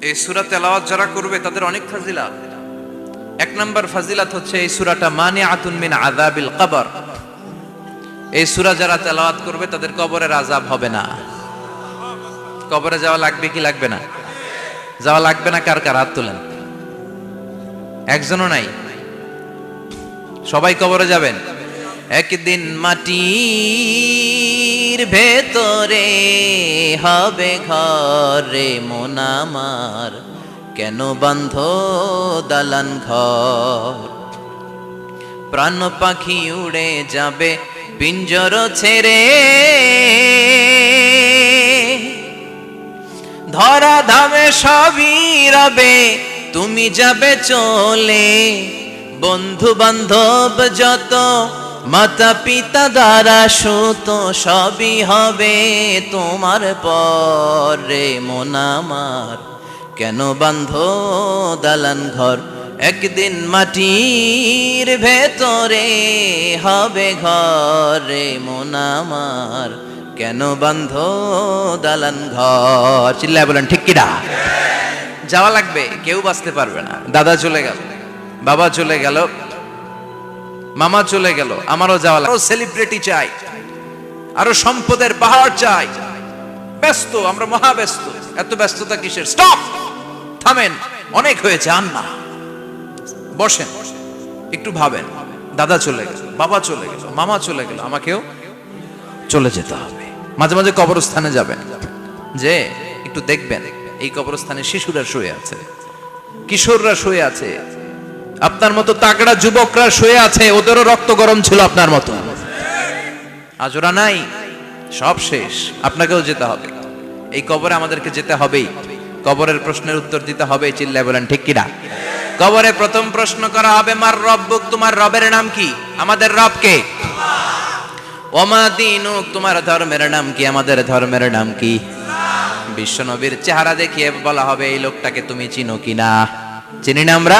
এই সূরা তেলাওয়াত যারা করবে তাদের অনেক ফাজিলাত। এক নাম্বার ফাজিলাত হচ্ছে এই সূরাটা মানিআতুন মিন আযাবিল কবর। এই সূরা যারা তেলাওয়াত করবে তাদের কবরের আযাব হবে না। কবরে যাওয়া লাগবে কি লাগবে না? যাওয়া লাগবে না। কার কার হাত তোলেন? একজনও নাই। সবাই কবরে যাবেন। একদিন মাটির ভেতরে হবে ঘরে মন আমার, কেন বান্ধ দালান ঘর? প্রাণ পাখি উড়ে যাবে পিঞ্জর ছেড়ে, ধরা ধামে সবই রবে তুমি যাবে চলে। বন্ধু বান্ধব যত মাতা পিতা দ্বারা সুত সবই হবে তোমার পরে মন আমার, কেন বান্ধ দালান ঘর? একদিন মাটির ভেতরে হবে ঘরে মন আমার, কেন বান্ধ দালান ঘর? চিল্লায় বলেন ঠিক কিনা? যাওয়া লাগবে, কেউ বাঁচতে পারবে না। দাদা চলে গেল, বাবা চলে গেল, মামা চলে গেল, আমারও যাওয়া লাগবে। সেলিব্রিটি চাই, আরো সম্পদের পাহাড় চাই। ব্যস্ত, আমরা মহা ব্যস্ত। এত ব্যস্ততা কিসের? স্টপ, থামেন, অনেক হয়েছে। আন্না বসেন, একটু ভাবেন। দাদা চলে গেল, বাবা চলে গেল, মামা চলে গেল, আমাকেও চলে যেতে হবে। মাঝে মাঝে কবরস্থানে যাবেন, যে একটু দেখবেন এই কবরস্থানে শিশুরা শুয়ে আছে, কিশোররা শুয়ে আছে, আপনার মতো তাগড়া যুবকরা শুয়ে আছে, ওদেরও রক্ত গরম ছিল আপনার মতো। আজ ওরা নাই, সব শেষ। আপনাকেও যেতে হবে। এই কবরে আমাদেরকে যেতে হবেই। কবরের প্রশ্নের উত্তর দিতে হবে। চিল্লায় বলেন ঠিক কিনা? কবরে প্রথম প্রশ্ন করা হবে, মার রব্বুক, তোমার রবের নাম কি? আমাদের রব কে? ওমা দীনুক, তোমার ধর্মের নাম কি? আমাদের ধর্মের নাম কি? বিশ্বনবীর চেহারা দেখিয়ে বলা হবে এই লোকটাকে তুমি চিনো কিনা। চিনি না আমরা?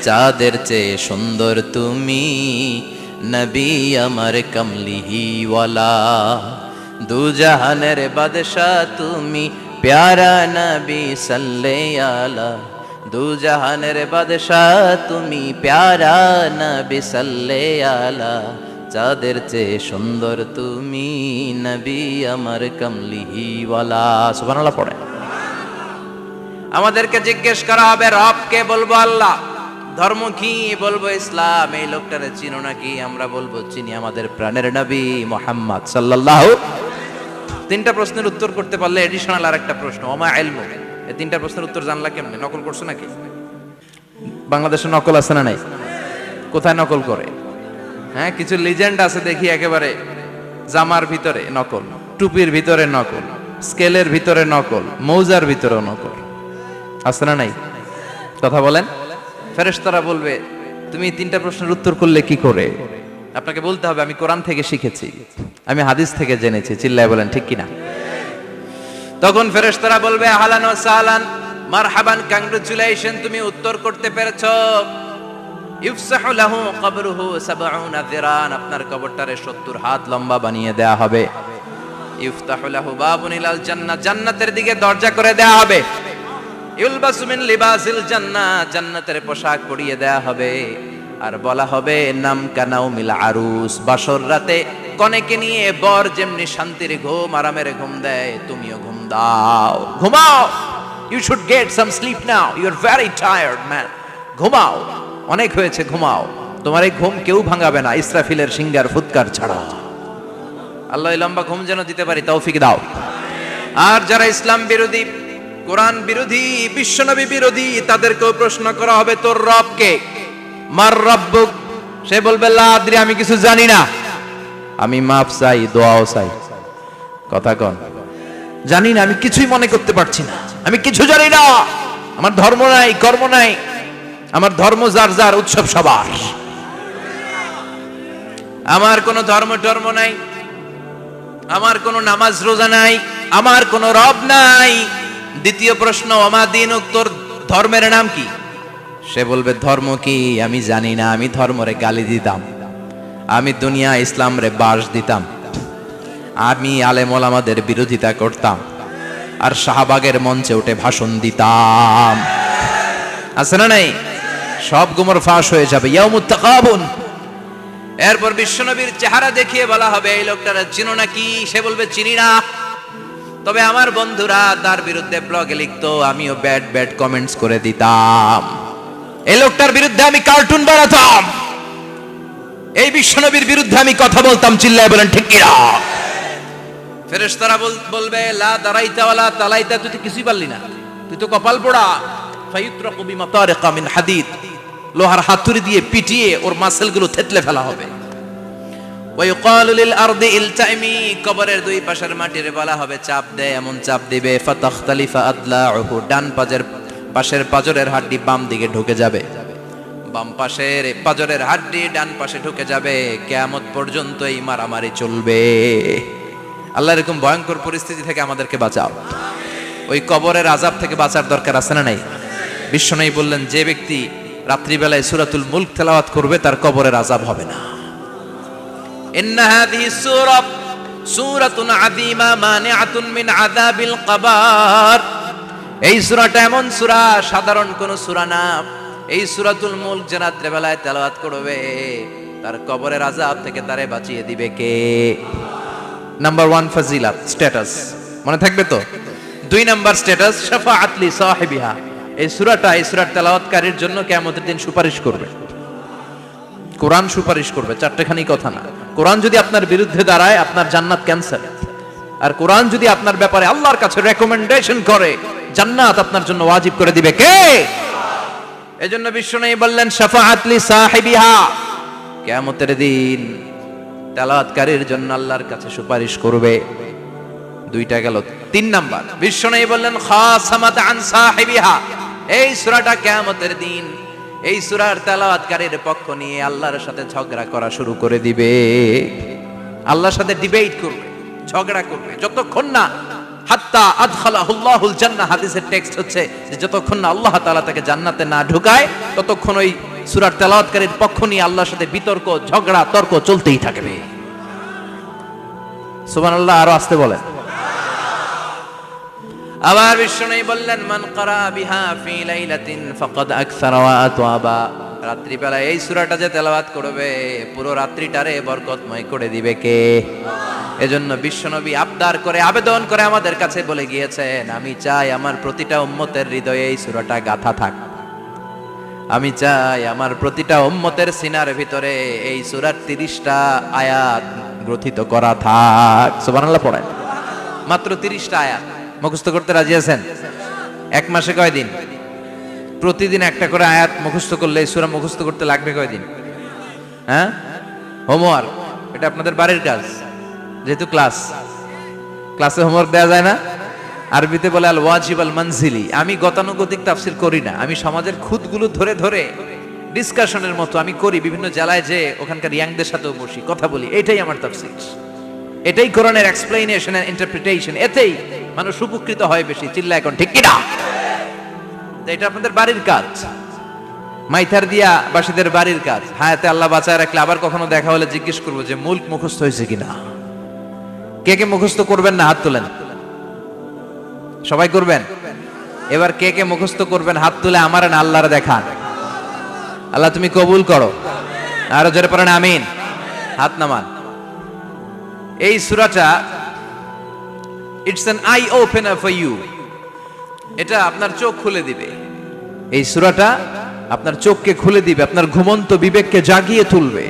চাঁদের চেয়ে সুন্দর তুমি, নবী আমার কমলিহি ওয়ালা, দু জাহানের বাদশাহ তুমি, প্যারা নবী সাল্লাল্লাহু আলা, দু জাহানের বাদশাহ তুমি, প্যারা নবী সাল্লাল্লাহু আলা, চাঁদের চেয়ে সুন্দর তুমি, নবী আমার কমলিহি ওয়ালা। সুবহানাল্লাহ পড়ে। আমাদেরকে জিজ্ঞেস করা হবে রব কে? বলবো আল্লাহ। ধর্ম কি? বলবো ইসলাম। এই লোকটারে চিনো নাকি? আমরা বলবো চিনি, আমাদের প্রাণের নবী মুহাম্মদ সাল্লাল্লাহু। তিনটা প্রশ্নের উত্তর করতে পারলে এডিশনাল আরেকটা প্রশ্ন, ওমা ইলমু। এই তিনটা প্রশ্নের উত্তর জানলা কেমনে? নকল করছো নাকি? বাংলাদেশে নকল আছে না নাই? কোথায় নকল করে? হ্যাঁ, কিছু লিজেন্ড আছে দেখি, একেবারে জামার ভিতরে নকল, টুপির ভিতরে নকল, স্কেলের ভিতরে নকল, মৌজার ভিতরে নকল। আছে না নাই? কথা বলেন। ফেরেশতারা বলবে তুমি তিনটা প্রশ্নের উত্তর করলে কি করে? আপনাকে বলতে হবে আমি কোরআন থেকে শিখেছি, আমি হাদিস থেকে জেনেছি। চিল্লায় বলেন ঠিক কিনা? তখন ফেরেশতারা বলবে আহলান ওয়া সাহলান, মারহাবান, কংগ্রাচুলেশন, তুমি উত্তর করতে পেরেছো। ইফসাহু লাহু কবরুহু ৭০ যিরান, আপনার কবরটারে ৭০ হাত লম্বা বানিয়ে দেয়া হবে। ইফতাহু লাহু বাবুন ইলাল জান্নাহ, জান্নাতের দিকে দরজা করে দেয়া হবে। ইউলবাসু মিন লিবাসিল জান্নাহ, জান্নাতের পোশাক পরিয়ে দেয়া হবে। আর বলা হবে নাম কানাউমিল আরুস, বাসর রাতে কনেকে নিয়ে বর যেমনি শান্তির ঘুম, আরামের ঘুম দেয়, তুমিও ঘুম দাও, ঘুমাও। You should get some sleep now, you are very tired man. ঘুমাও, অনেক হয়েছে, ঘুমাও। তোমার এই ঘুম কেউ ভাঙাবে না ইসরাফিলের সিঙ্গার ফুৎকার ছাড়া। আল্লাহ লম্বা ঘুম যেন দিতে পারি তৌফিক দাও। আর যারা ইসলাম বিরোধী, কোরআন বিরোধী, বিশ্বনবী বিরোধী, তাদেরকেও প্রশ্ন করা হবে তোর রব কে? মার রব্বুক, সে বলবে লা আদরি, আমি কিছু জানি না। আমি মাফ চাই, দোয়াও চাই। কথা কন, জানি না, আমি কিছুই মনে করতে পারছি না, আমি কিছু জানি না। আমার ধর্ম নাই, কর্ম নাই, আমার ধর্ম যার যার, উৎসব সবার। আমার কোনো ধর্ম টর্ম নাই, আমার কোনো নামাজ রোজা নাই, আমার কোনো রব নাই। দ্বিতীয় প্রশ্ন, ওমা দীনুক, তোর ধর্মের নাম কি? সে বলবে ধর্ম কি আমি জানি না, আমি ধর্মরে গালি দিতাম, আমি দুনিয়া ইসলাম রে বাস দিতাম, আমি আলেম ওলামাদের বিরোধিতা করতাম, আর শাহবাগের মঞ্চে উঠে ভাষণ দিতাম। আছে না নাই? সব গুমর ফাঁস হয়ে যাবে। ইয়াউমুত তাকাবুন। এরপর বিশ্বনবীর চেহারা দেখিয়ে বলা হবে এই লোকটারা চিনো নাকি? সে বলবে চিনি না, তবে আমার বন্ধুরা তার বিরুদ্ধে ব্লগে লিখতো, আমিও ব্যাড ব্যাড কমেন্টস করে দিতাম। এই লোকটার বিরুদ্ধে আমি কার্টুন বানাতাম, এই বিশ্বনবীর বিরুদ্ধে আমি কথা বলতাম। চিল্লায় বলেন ঠিক কিনা? ফেরেশতারা বলবে লা দারাইতা ওয়ালা তালাইতা, তুই তো কিছুই পারলি না, তুই তো কপাল পোড়া। ফায়ুতরাকু বিমাতারিকা মিন হাদিদ, লোহার হাতুড়ি দিয়ে পিটিয়ে ওর মাসেলগুলো থেতলে ফেলা হবে। ওয়ায়ুকালু লিল আরদি ইলতাইমি, কবরের দুই পাশের মাটির বলা হবে চাপ দে, এমন চাপ দিবে ফাতাখতালিফা আদলাউহু, ডান পাশের পাজরের হাড্ডি বাম দিকে ঢুকে যাবে, বাম পাশের পাজরের হাড্ডি ডান পাশে ঢুকে যাবে। কিয়ামত পর্যন্ত এই মারামারি চলবে। আল্লাহ এরকম ভয়ঙ্কর পরিস্থিতি থেকে আমাদেরকে বাঁচাও। ওই কবরের আযাব থেকে বাঁচার দরকার আছে না নাই? বিশ্বনবী বললেন যে ব্যক্তি রাত্রিবেলায় সূরাতুল মুলক তেলাওয়াত করবে তার কবরের আযাব হবে না। ইন্না হাযিহি সূরাতুন আযীমা মানিআতুন মিন আযাবিল কবর। এই সূরাটা এমন সূরা, সাধারণ কোন সূরা না। এই সূরাতুল মুলক যে রাত্রিবেলায় তেলাওয়াত করবে তার কবরের আযাব থেকে তারে বাঁচিয়ে দিবে কে? নাম্বার 1 ফাজিলাত, স্ট্যাটাস মনে থাকবে তো। 2 নাম্বার স্ট্যাটাস শাফাআত লি সাহিবিহা। এই সূরাটা, এই সূরার তেলাওয়াতকারীর জন্য কিয়ামতের দিন সুপারিশ করবে। কোরআন সুপারিশ করবে, চারটেখানি কথা না। কোরআন যদি আপনার বিরুদ্ধে দাঁড়ায় আপনার জান্নাত ক্যান্সেল, আর কোরআন যদি আপনার ব্যাপারে আল্লাহর কাছে রেকমেন্ডেশন করে জান্নাত আপনার জন্য ওয়াজিব করে দিবে কে? এজন্য বিশ্বনবী বললেন শাফাআত লি সাহিবিহা, কিয়ামতের দিন তেলাওয়াতকারীর জন্য আল্লাহর কাছে সুপারিশ করবে। 2টা গেল। 3 নাম্বার বিশ্বনবী বললেন খাসামাত আন সাহিবিহা। এই সূরাটা কিয়ামতের দিন এই সূরার তেলাওয়াতকারীর পক্ষ নিয়ে আল্লাহর সাথে ঝগড়া করা শুরু করে দিবে। আল্লাহর সাথে ডিবেট করবে, ঝগড়া করবে, যতক্ষণ না হাত্তা আদখালাহুল্লাহুল জান্নাহ। হাদিসের টেক্সট হচ্ছে যে যতক্ষণ না আল্লাহ তাআলা তাকে জান্নাতে না ঢুকায় ততক্ষণ ওই সূরার তেলাওয়াতকারীর পক্ষ নিয়ে আল্লাহর সাথে বিতর্ক, ঝগড়া, তর্ক চলতেই থাকবে। সুবহানাল্লাহ। আরো আসতে বলেন। আবার বিশ্বনবী বললেন মান ক্বারা বিহা ফি লাইলাতিন ফাকাদ আকসারা ওয়া আতওয়াবা। রাত্রিবেলা এই সূরাটা যে তেলাওয়াত করবে পুরো রাত্রিটারে বরকতময় করে দিবে কে? এজন্য বিশ্বনবী আবদার করে, আবেদন করে আমাদের কাছে বলে গিয়েছেন, আমি চাই আমার প্রতিটা উম্মতের হৃদয়ে এই সূরাটা গাঁথা থাক। আমি চাই আমার প্রতিটা উম্মতের সিনার ভিতরে এই সূরার 30টা আয়াত গ্রথিত করা থাক। সুবহানাল্লাহ পড়েন। মাত্র 30টা আয়াত মুখস্থ করতে রাজি আছেন? 1 মাসে কয়দিন? প্রতিদিন একটা করে আয়াত মুখস্থ করলে এই সূরা মুখস্থ করতে লাগবে কয়দিন? হ্যাঁ, হোমওয়ার্ক। এটা আপনাদের বাড়ির কাজ, যেহেতু ক্লাসে হোমওয়ার্ক দেওয়া যায় না। আরবিতে বলে আল ওয়াজিব আল মানজিলি। আমি গতানুগতিক তাফসীর করি না, আমি সমাজের খুঁতগুলো ধরে ধরে ডিসকাশনের মতো আমি করি। বিভিন্ন জেলায় যে ওখানকার ইয়াংদের সাথেও বসি, কথা বলি। এটাই আমার তাফসীর, এটাই কোরআনের এক্সপ্লেনেশন এন্ড ইন্টারপ্রিটেশন। এতেই মানুষ উপকৃত হয় বেশি। চিল্লা এখন ঠিক কিনা? এটা আপনাদের বাড়ির কাজ, মাইথার দিয়া বাসীদের বাড়ির কাজ। হায়াতে আল্লাহ বাঁচায় রাখলে আবার কখনো দেখা হলে জিজ্ঞেস করবো যে মুলক মুখস্থ হয়েছে কিনা। কে কে মুখস্থ করবেন না হাত তোলেন। সবাই করবেন। এবার কে কে মুখস্থ করবেন হাত তুলে আমার না আল্লাহর দেখান। আল্লাহ তুমি কবুল করো। আরো জোরে পড়েন আমিন। হাত নামান। এই সূরাটা it's an eye opener for you. এটা আপনার চোখ খুলে দিবে। এই সূরাটা আপনার চোখকে খুলে দিবে, আপনার ঘুমন্ত বিবেককে জাগিয়ে তুলবে।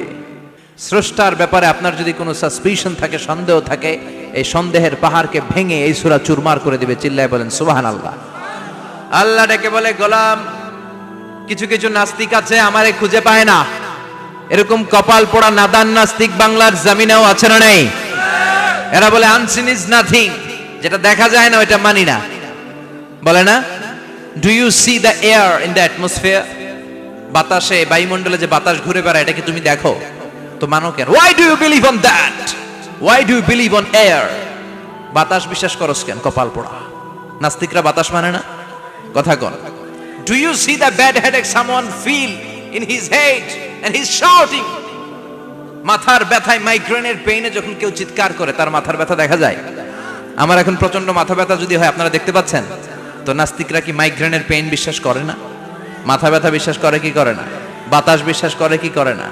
স্রষ্টার ব্যাপারে আপনার যদি কোনো সাসপিশন থাকে, সন্দেহ থাকে, এই সন্দেহের পাহাড়কে ভেঙে এই সূরা চুরমার করে দিবে। চিল্লায় বলেন সুবহানাল্লাহ। আল্লাহ ডেকে বলে গোলাম, কিছু কিছু নাস্তিক আছে আমারে খুঁজে পায় না। এরকম কপাল পোড়া নাদান নাস্তিক বাংলার জমিনেও আছে না নেই? এরা বলে আনসিন ইজ নাথিং, যেটা দেখা যায় না ওইটা মানি না, বলে না? Do you see the air in the atmosphere? বাতাসে, বায়ুমণ্ডলে যে বাতাস ঘুরে বেড়ায় এটা কি তুমি দেখো? তো মানো কেন? Why do you believe on that? Why do you believe on air? বাতাস বিশ্বাস করস কেন? কপাল পোড়া নাস্তিকরা বাতাস মানে না। কথা কন। Do you see the bad headache someone feel in his head and he is shouting? মাথার ব্যথায়, মাইগ্রেনের পেইনে যখন কেউ চিৎকার করে তার মাথার ব্যথা দেখা যায়? আমার এখন প্রচন্ড মাথা ব্যথা যদি হয়, আপনারা দেখতে পাচ্ছেন তো, নাস্তিকরা কি মাইগ্রেনের পেইন বিশ্বাস করে না? মাথা ব্যথা বিশ্বাস করে কি করে না? বাতাস বিশ্বাস করে কি করে না?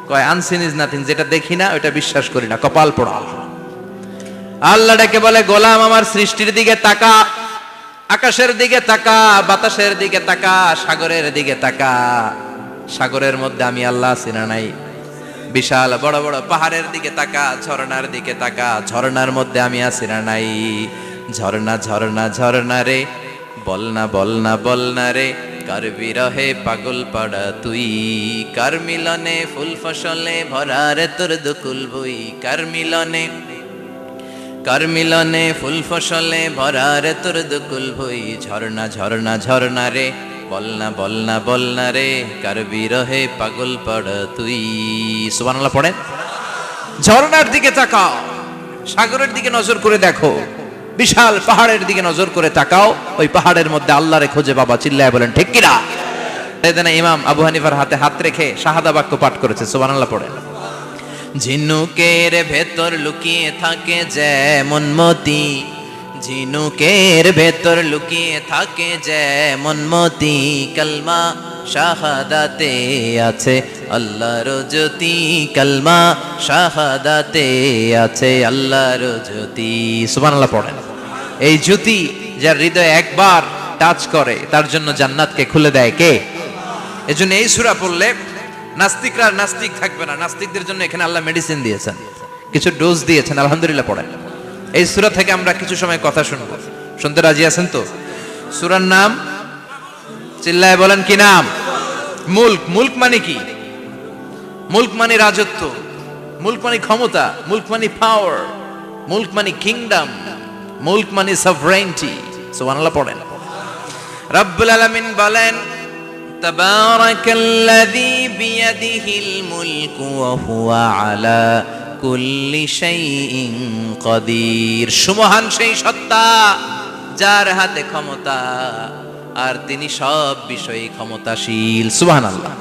কয় আনসিন ইজ নাথিং, যেটা দেখি না ওটা বিশ্বাস করি না, কপাল পোড়া। আল্লাহ ডেকে বলে, গোলাম আমার সৃষ্টির দিকে তাকা, আকাশের দিকে তাকা, বাতাসের দিকে তাকা, সাগরের দিকে তাকা। সাগরের মধ্যে আমি আল্লাহ আছি না নাই? বিশাল বড় বড় পাহাড়ের দিকে তাকা, ঝর্ণার দিকে তাকা, ঝর্ণার মধ্যে আমি আছি না নাই? ঝর্ণা ঝর্ণা ঝর্ণা রে, বলনা বলনা বলনা রে, কার বিরহে পাগল পাড়া তুই, কার মিলনে ফুল ফসলে ভরা রে তোর দুকুল বই, কার মিলনে ফুল ফসলে ভরা রে তোর দুকুল বই। ঝর্ণা ঝর্ণা ঝর্ণা রে, বলনা বলনা বলনা রে, কার বিরহে পাগল পাড়া তুই। সুবহানাল্লাহ পড়েন। ঝর্ণার দিকে তাকাও, সাগরের দিকে নজর করে দেখো, বিশাল পাহাড়ের দিকে নজর করে তাকাও, ওই পাহাড়ের মধ্যে আল্লাহরে খুঁজে পাবা। চিল্লায় বলেন ঠিক কিনা? সেদিন ইমাম আবু হানিফার হাতে হাত রেখে শাহাদা বাক্য পাঠ করেছে। সুবহানাল্লাহ পড়েন। ঝিনুকের ভেতর লুকিয়ে থাকে যেমন মতি, ঝিনুকের ভেতর লুকিয়ে থাকে যেমন মতি, কালমা শাহাদাতে আছে আল্লাহর জ্যোতি, কালমা শাহাদাতে আছে আল্লাহর জ্যোতি। সুবহানাল্লাহ পড়েন। এই জ্যোতি যার হৃদয়ে একবার টাচ করে তার জন্য জান্নাতকে খুলে দেয় কে? এজন্য এই সূরা পড়লে নাস্তিকরা নাস্তিক থাকবে না। নাস্তিকদের জন্য এখানে আল্লাহ মেডিসিন দিয়েছেন, কিছু ডোজ দিয়েছেন। আলহামদুলিল্লাহ পড়েন। এই সূরা থেকে আমরা কিছু সময় কথা শুনবো। শুনতে রাজি আছেন তো? সূরার নাম চিল্লায় বলেন কি নাম? মুলক। মুলক মানে কি? মুলক মানে রাজত্ব, মুলক মানে ক্ষমতা, মুলক মানে পাওয়ার, মুলক মানে কিংডম, মুলক মানে সভরেইনটি। সুবহানাল্লাহ পড়েন। রব্বুল আলামিন বলেন, তাবারাকাল্লাযী বিয়াদিহিল মুলকু ওয়া হুয়া আলা কুল্লি শাইইন কাদির। সুমহান সেই সত্তা যার হাতে ক্ষমতা, আর তিনি সব বিষয়ে ক্ষমতাশীল। সুবহানাল্লাহ।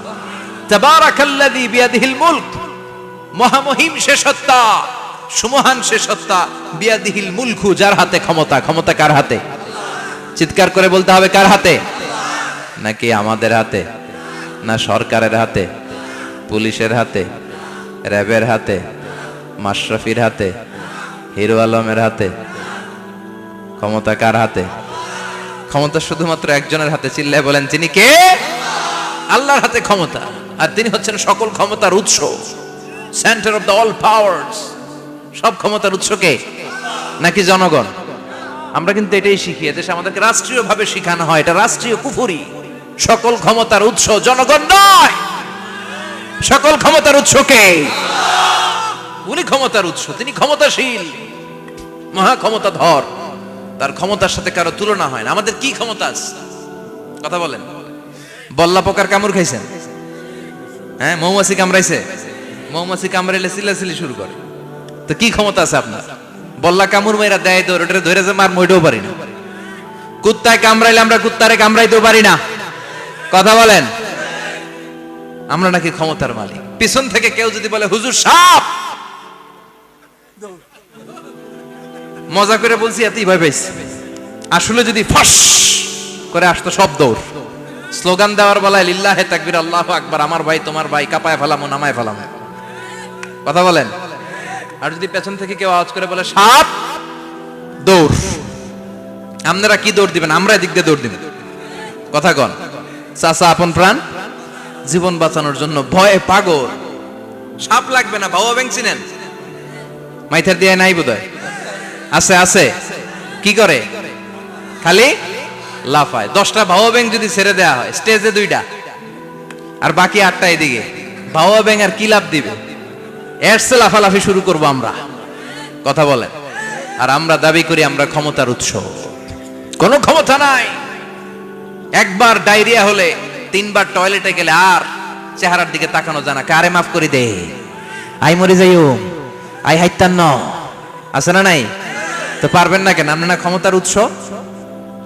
তাবারাকাল্লাযী বিয়াদিহিল মুলক, মহামহিম সে সত্তা, সুমহান সে সত্তা, বিয়াদিহিল মুলকু, যার হাতে ক্ষমতা। ক্ষমতা কার হাতে? চিৎকার করে বলতে হবে, কার হাতে? নাকি আমাদের হাতে? না সরকারের হাতে, পুলিশের হাতে, র্যাবের হাতে, মাশরাফির হাতে, হিরো আলমের হাতে? ক্ষমতা কার হাতে? ক্ষমতা শুধুমাত্র একজনের হাতে। চিল্লায় বলেন তিনি কে? আল্লাহর হাতে ক্ষমতা, আর তিনি হচ্ছেন সকল ক্ষমতার উৎস, centre of the all powers. সব ক্ষমতার উৎস কে? নাকি জনগণ? আমরা কিন্তু এটাই শিখি, এদেশে আমাদেরকে রাষ্ট্রীয়ভাবে শিখানো হয়, এটা রাষ্ট্রীয় কুফরি। সকল ক্ষমতার উৎস জনগণ নয়, সকল ক্ষমতার উৎস কে? উনি ক্ষমতার উৎস, তিনি ক্ষমতাশীল, মহা ক্ষমতাধর, তার ক্ষমতার সাথে কারো তুলনা হয় না। আমাদের কি ক্ষমতা আছে? কথা বলেন। বল্লা পোকার কামড় খাইছেন? হ্যাঁ, মৌমাছি কামড়াইছে? মৌমাছি কামড়াইলে চিল্লাচিল্লি শুরু করে, তো কি ক্ষমতা আছে আপনার? বল্লা কামড় মেয়েরা দেয় দৌড়, ওটা ধরে যে মার মইটাও পারি না। কুত্তায় কামড়াইলে আমরা কুত্তারে কামড়াইতেও পারি না। কথা বলেন। আমরা নাকি ক্ষমতার মালিক। পিছন থেকে কেউ যদি বলে হুজুর সাপ, মজা করে বলছি, এতই ভয় পাইছি। আসলে যদি ফাঁস করে আসতো সব দৌড়। স্লোগান দেওয়ার বেলায় লিল্লাহে তাকবীর, আল্লাহু আকবার, আমার ভাই তোমার ভাই, কাপায় ফেলামো নামায় ফেলামো। কথা বলেন। আর যদি পেছন থেকে কেউ আওয়াজ করে বলে সাপ, দৌড়। আপনারা কি দৌড় দিবেন? আমরা এদিক দিয়ে দৌড় দিব। কথা কন। চাচা আপন প্রাণ জীবন বাঁচানোর জন্য ভয়ে পাগল। সাপ লাগবে না, ভাওয়া ব্যাং চিনেন? মাইথার দিয়ে নাই বোধহয়। আছে আছে। কি করে? খালি লাফায়। 10টা ভাওয়া ব্যাং যদি ছেড়ে দেওয়া হয়, স্টেজে 2টা আর বাকি 8টা এদিকে, ভাওয়া ব্যাং আর কি লাভ দিবে? এরসে লাফালাফি শুরু করবো আমরা। কথা বলেন। আর আমরা দাবি করি আমরা ক্ষমতার উৎস। কোনো ক্ষমতা নাই। একবার ডায়রিয়া হলে 3বার টয়লেটে গেলে আর চেহারার দিকে তাকানো যায় না। কারে মাফ করে দে, আই মরে যাইও, আই হাইতান ন, আছে না নাই? তো পারবেন না কেন? আপনি না ক্ষমতার উৎস,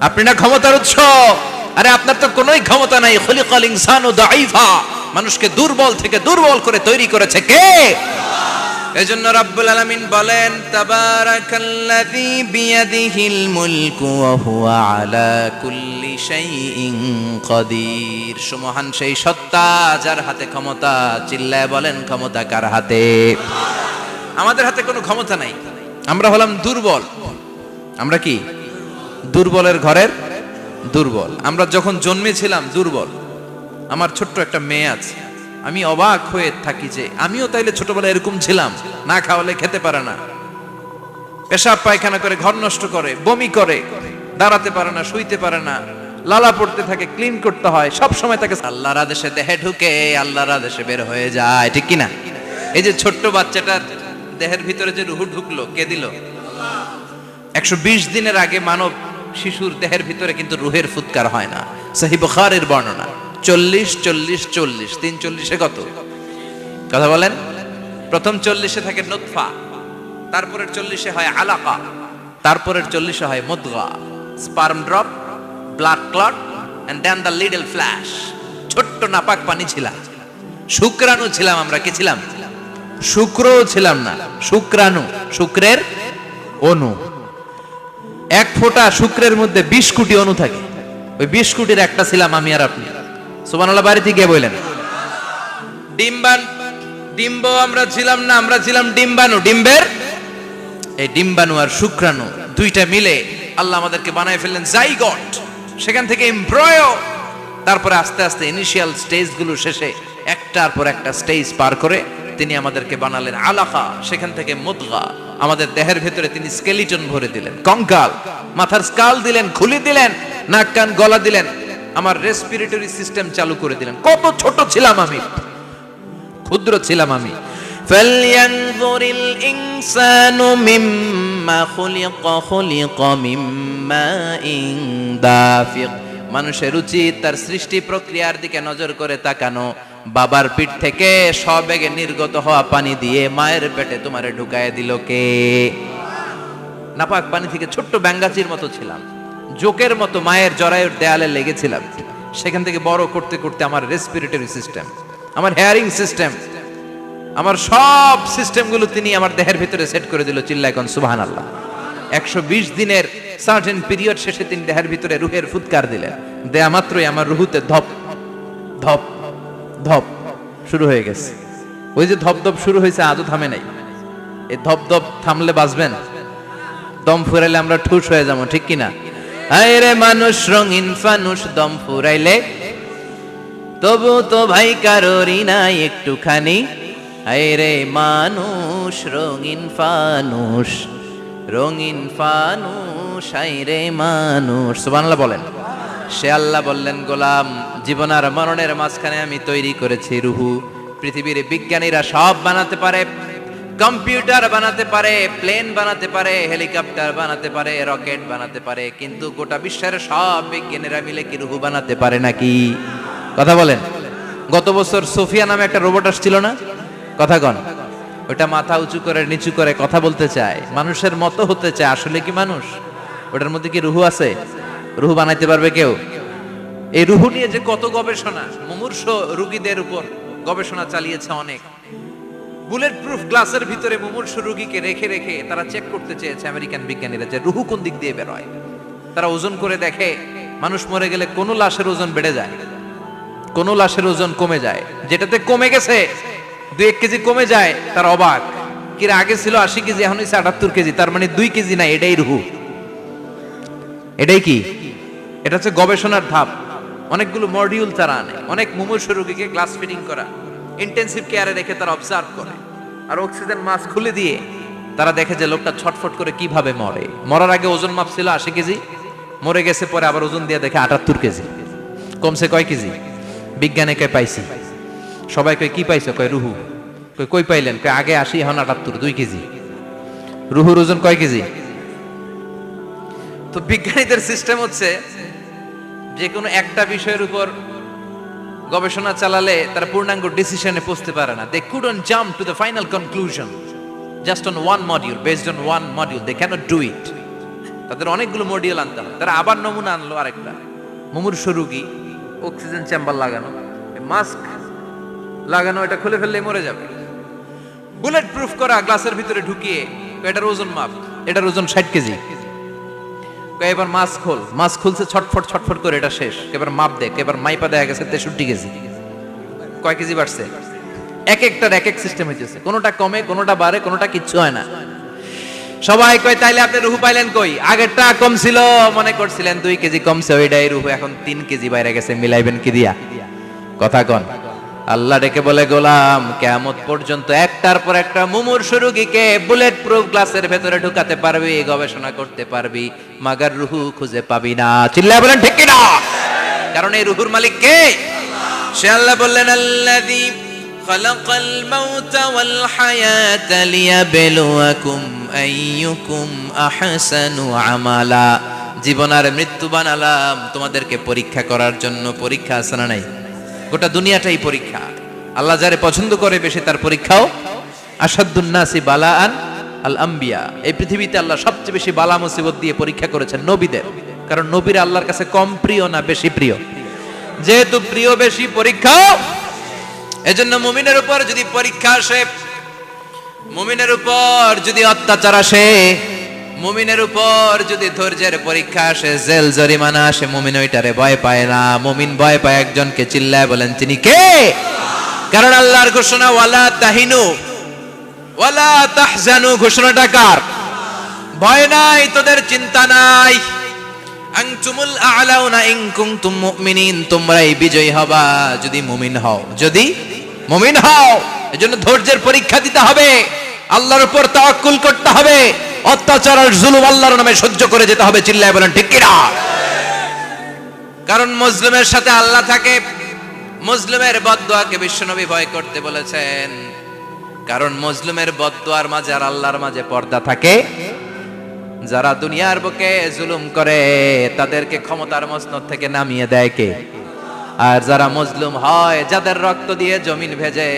আপনি না ক্ষমতার উৎস। আরে আপনার তো কোনোই ক্ষমতা নাই। খলিকাল ইনসানু দাঈফা, মানুষকে দুর্বল থেকে দুর্বল করে তৈরি করেছে কে? এজন্য রব্বুল আলামিন বলেন তাবারাকাল্লাযী বিয়াদিহিল মুলকু ওয়া হুয়া আলা কুল্লি শাইইন কাদির। সুমহান সেই সত্তা যার হাতে ক্ষমতা। চিল্লায় বলেন ক্ষমতা কার হাতে? আমাদের হাতে কোনো ক্ষমতা নাই। আমরা হলাম দুর্বল। আমরা কি? দুর্বলের ঘরের দুর্বল। আমরা যখন জন্মেছিলাম দুর্বল। আমার ছোট্ট একটা মেয়ে আছে, আমি অবাক হয়ে থাকি যে আমিও তাইলে ছোটবেলায় এরকম ছিলাম, না খাওয়ালে খেতে পারে না, পেশাব পায়খানা করে, ঘর নষ্ট করে, বমি করে, দাঁড়াতে পারে না, শুইতে পারে না, লালা পড়তে থাকে, ক্লিন করতে হয়, সব সময় তাকে আল্লাহর আদেশে দেহে ঢুকে, আল্লাহর আদেশে বের হয়ে যায়, ঠিক কিনা? এই যে ছোট্ট বাচ্চাটার দেহের ভিতরে যে রুহ ঢুকলো, কে দিল? 120 দিনের আগে মানব শিশুর দেহের ভিতরে কিন্তু রুহের ফুৎকার হয় না। সহিহ বুখারীর বর্ণনা 40 40 40 340 কত কথা বলেন? প্রথম 40 থাকে নুতফা, তারপরের 40 হয় আলাকা, তারপরের 40 হয় মুদগা, sperm drop, blood clot and then the little flesh. ছোট্ট নাপাক পানি ছিলাম, শুক্রাণু ছিলাম আমরা। কি ছিলাম? শুক্রও ছিলাম না, শুক্রাণু, শুক্রের অণু। এক ফোঁটা শুক্রের মধ্যে 20 কোটি অণু থাকে। ওই 20 কোটির একটা ছিলাম আমি আর আপনি। সুবহানাল্লাহ বাড়িতে গিয়ে বললেন। ডিম্ব আমরা ছিলাম না, আমরা ছিলাম ডিম্বাণু। ডিম্বের এই ডিম্বাণু আর শুক্রাণু দুইটা মিলে আল্লাহ আমাদেরকে বানায় ফেললেন জাইগট, সেখান থেকে এমব্রয়ো, তারপরে আস্তে আস্তে ইনিশিয়াল স্টেজগুলো শেষে একটার পর একটা স্টেজ পার করে তিনি আমাদেরকে বানালেন আলাকা, সেখান থেকে মুদগা। আমাদের দেহের ভেতরে তিনি স্কেলিটন ভরে দিলেন, কঙ্কাল, মাথার স্কাল দিলেন, খুলি দিলেন, নাক কান গলা দিলেন, আমার রেসপিরেটরি সিস্টেম চালু করে দিলেন। কত ছোট ছিলাম আমি, ক্ষুদ্র ছিলাম আমি। ফালয়ানজুরিল ইনসানু মিম্মা খুলিকা, খুলিকা মিম্মা ইন দাফিক। মানুষের উচিত তার সৃষ্টি প্রক্রিয়ার দিকে নজর করে তাকানো। বাবার পিঠ থেকে সবেগে নির্গত হওয়া পানি দিয়ে মায়ের পেটে তোমারে ঢুকায় দিল কে? নাপাক পানি থেকে ছোট্ট ব্যাঙ্গাচির মতো ছিলাম, জোকের মতো মায়ের জরায়ুর দেয়ালে লেগেছিলাম। সেখান থেকে বড় করতে করতে আমার রেসপিরেটরি সিস্টেম, আমার হেয়ারিং সিস্টেম, আমার সব সিস্টেমগুলো তিনি আমার দেহের ভিতরে সেট করে দিল। চিল্লায় কোন সুবহানাল্লাহ। 120 দিনের সার্টেন পিরিয়ড শেষে তিনি দেহের ভিতরে রুহের ফুৎকার দিলেন। দেয়া মাত্রই আমার রুহুতে ধপ ধপ ধপ শুরু হয়ে গেছে। ওই যে ধপ ধপ শুরু হয়েছে, আজও থামে নাই। এই ধপ ধপ থামলে বাঁচবেন? দম ফুরাইলে আমরা ঠুস হয়ে যাবো, ঠিক কিনা? আয় রে মানুষ রঙিন ফানুষ, দম ফুরাইলে তবু তো ভাই কারোরই নাই একটুখানি। আয় রে মানুষ রঙিন ফানুষ, রঙিন ফানুষ, আয় রে মানুষ। সুবহানাল্লাহ বলেন। সে আল্লাহ বললেন, গোলাম, জীবন আর মরণের মাঝখানে আমি তৈরি করেছি রুহু। পৃথিবীর বিজ্ঞানীরা সব বানাতে পারে, কম্পিউটার বানাতে পারে, প্লেন বানাতে পারে, হেলিকপ্টার বানাতে পারে, রকেট বানাতে পারে, কিন্তু গোটা বিশ্বের সব বিজ্ঞানীরা মিলে কি রুহু বানাতে পারে নাকি? কথা বলেন। গত বছর সোফিয়া নামে একটা রোবট আসছিল না? কথা কন। ওটা মাথা উঁচু করে নিচু করে কথা বলতে চায়, মানুষের মতো হতে চায়। আসলে কি মানুষ? ওটার মধ্যে কি রুহু আছে? রুহু বানাইতে পারবে কেউ? এই রুহু নিয়ে যে কত গবেষণা, মুমূর্ষ রোগীদের উপর গবেষণা চালিয়েছে অনেক। বুলেট প্রুফ গ্লাসের ভিতরে মুমূর্ষ রোগীকে রেখে রেখে তারা চেক করতে চেয়েছে আমেরিকান বিজ্ঞানীরা যে রুহু কোন দিক দিয়ে বের হয়। তারা ওজন করে দেখে, মানুষ মরে গেলে কোন লাশের ওজন বেড়ে যায়, কোন লাশের ওজন কমে যায়। যেটাতে কমে গেছে 2-1 কেজি কমে যায়, তার অবাক। কি আগে ছিল 80 কেজি, এখন হয়েছে 78 কেজি, তার মানে 2 কেজি না, এটাই রুহু। এটাই কি? এটা হচ্ছে গবেষণার ধাপ। অনেকগুলো মডিউল তারা আনে, অনেক মুমূর্ষ রোগীকে গ্লাস ফিটিং করা, ইন্টেন্সিভ কেয়ারে রেখে তারা অবজার্ভ করে, আর অক্সিজেন মাস্ক খুলে দিয়ে তারা দেখে যে লোকটা ছটফট করে কিভাবে মরে। মরার আগে ওজন মাপ ছিল 80 কেজি, মরে গেছে পরে আবার ওজন দিয়ে দেখে 78 কেজি। কমছে কয় কেজি? বিজ্ঞানে কয় পাইছি। সবাই কয় কি পাইছো? কয় রুহু। কই পাইলেন? কয় আগে 80, এখন 78, 2 কেজি। রুহুর ওজন কয় কেজি? তো বিজ্ঞানীদের সিস্টেম হচ্ছে যে কোনো একটা বিষয়ের উপর গবেষণা চালালে তারা পূর্ণাঙ্গ ডিসিশনে পৌঁছতে পারে না। They couldn't jump to the final conclusion just on one module, based on one module. They cannot do it. তাদের অনেকগুলো মডিউল আনতে হয়। তারা আবার নমুনা আনলো আরেকটা। মুমূর্ষ রোগী, অক্সিজেন চেম্বার লাগানো, মাস্ক লাগানো, এটা খুলে ফেললে মরে যাবে। বুলেট প্রুফ করা গ্লাসের ভিতরে ঢুকিয়ে এটার ওজন মাপ, এটার ওজন 60 কেজি। এবার মাছ খোল, মাছ খুলছে ছটফট ছটফট করে, এটা শেষ। এবার মাপ দেখ, এবার মাইপা দেখা গেছে 63 কেজি। কয় কেজি বাড়ছে? এক একটার এক এক সিস্টেম হইতেছে, কোনোটা কমে, কোনোটা বাড়ে, কোনোটা কিচ্ছু হয় না। সবাই কয় তাইলে আপনি রুহু পাইলেন কই? আগেরটা কম ছিল, মনে করছিলেন 2 কেজি কমছে, ওইটাই রুহু, এখন 3 কেজি বাইরে গেছে, মিলাইবেন কি দিয়া? কথা কন। আল্লাহ ডেকে বলে, গোলাম কিয়ামত পর্যন্ত একটার পর একটা মুমূর্ষু রোগীকে বুলেট প্রুফ গ্লাসের ভেতরে ঢুকাতে পারবি, গবেষণা করতে পারবি, মাগার রুহু খুঁজে পাবি না। চিল্লায় বলেন ঠিক কি না? কারণ এই রুহুর মালিক কে? সে আল্লাহ বললেন, আল্লাযী খালাকাল মাউতা ওয়াল হায়াতা লিয়াবলুয়াকুম আইয়ুকুম আহসানু আমালা। জীবন আর মৃত্যু বানালাম তোমাদেরকে পরীক্ষা করার জন্য। পরীক্ষা আছে না নাই? গোটা দুনিয়াটাই পরীক্ষা। আল্লাহ যারে পছন্দ করে বেশি তার পরীক্ষাও। আসাদুন নাসি বালাআন আল আম্বিয়া। এই পৃথিবীতে আল্লাহ সবচেয়ে বেশি বালা মুসিবত দিয়ে পরীক্ষা করেছেন নবীদের। কারণ নবীরা আল্লাহর কাছে কম প্রিয় না বেশি প্রিয়? যেহেতু প্রিয় বেশি, পরীক্ষাও। এজন্য মুমিনের উপর যদি পরীক্ষা আসে, মুমিনের উপর যদি অত্যাচার আসে, মুমিনের উপর যদি ধৈর্যের পরীক্ষা আসে, জেল জরিমানা আসে, মুমিন ওইটারে ভয় পায় না। মুমিন ভয় পায় একজনকে। চিল্লায় বলেন তিনি কে? কারণ আল্লাহর ঘোষণা, ওয়ালা তাহিনু ওয়ালা তাহজানু। ঘোষণাটা কার? ভয় নাই, তোদের চিন্তা নাই। আনতুমুল আ'লাউনা ইন কুনতুম মুমিনিন। তোমরাই বিজয়ী হবা যদি মুমিন হও, যদি মুমিন হও। এজন্য ধৈর্যের পরীক্ষা দিতে হবে, আল্লাহর উপর তাওয়াক্কুল করতে হবে, অত্যাচার আর জুলুম আল্লাহর নামে সহ্য করে যেতে হবে। চিল্লায় বলেন ঠিক কি না? কারণ মুসলিমের সাথে আল্লাহ থাকে। মুসলিমের বদদুয়াকে বিশ্বনবী ভয় করতে বলেছেন, কারণ মুসলিমের বদদুয়ার মাঝে আর আল্লাহর মাঝে পর্দা থাকে। যারা দুনিয়ার বুকে জুলুম করে তাদেরকে ক্ষমতার মসনদ থেকে নামিয়ে দেয় কে? আর যারা মজলুম হয়, যাদের রক্ত দিয়ে জমিন ভেজে,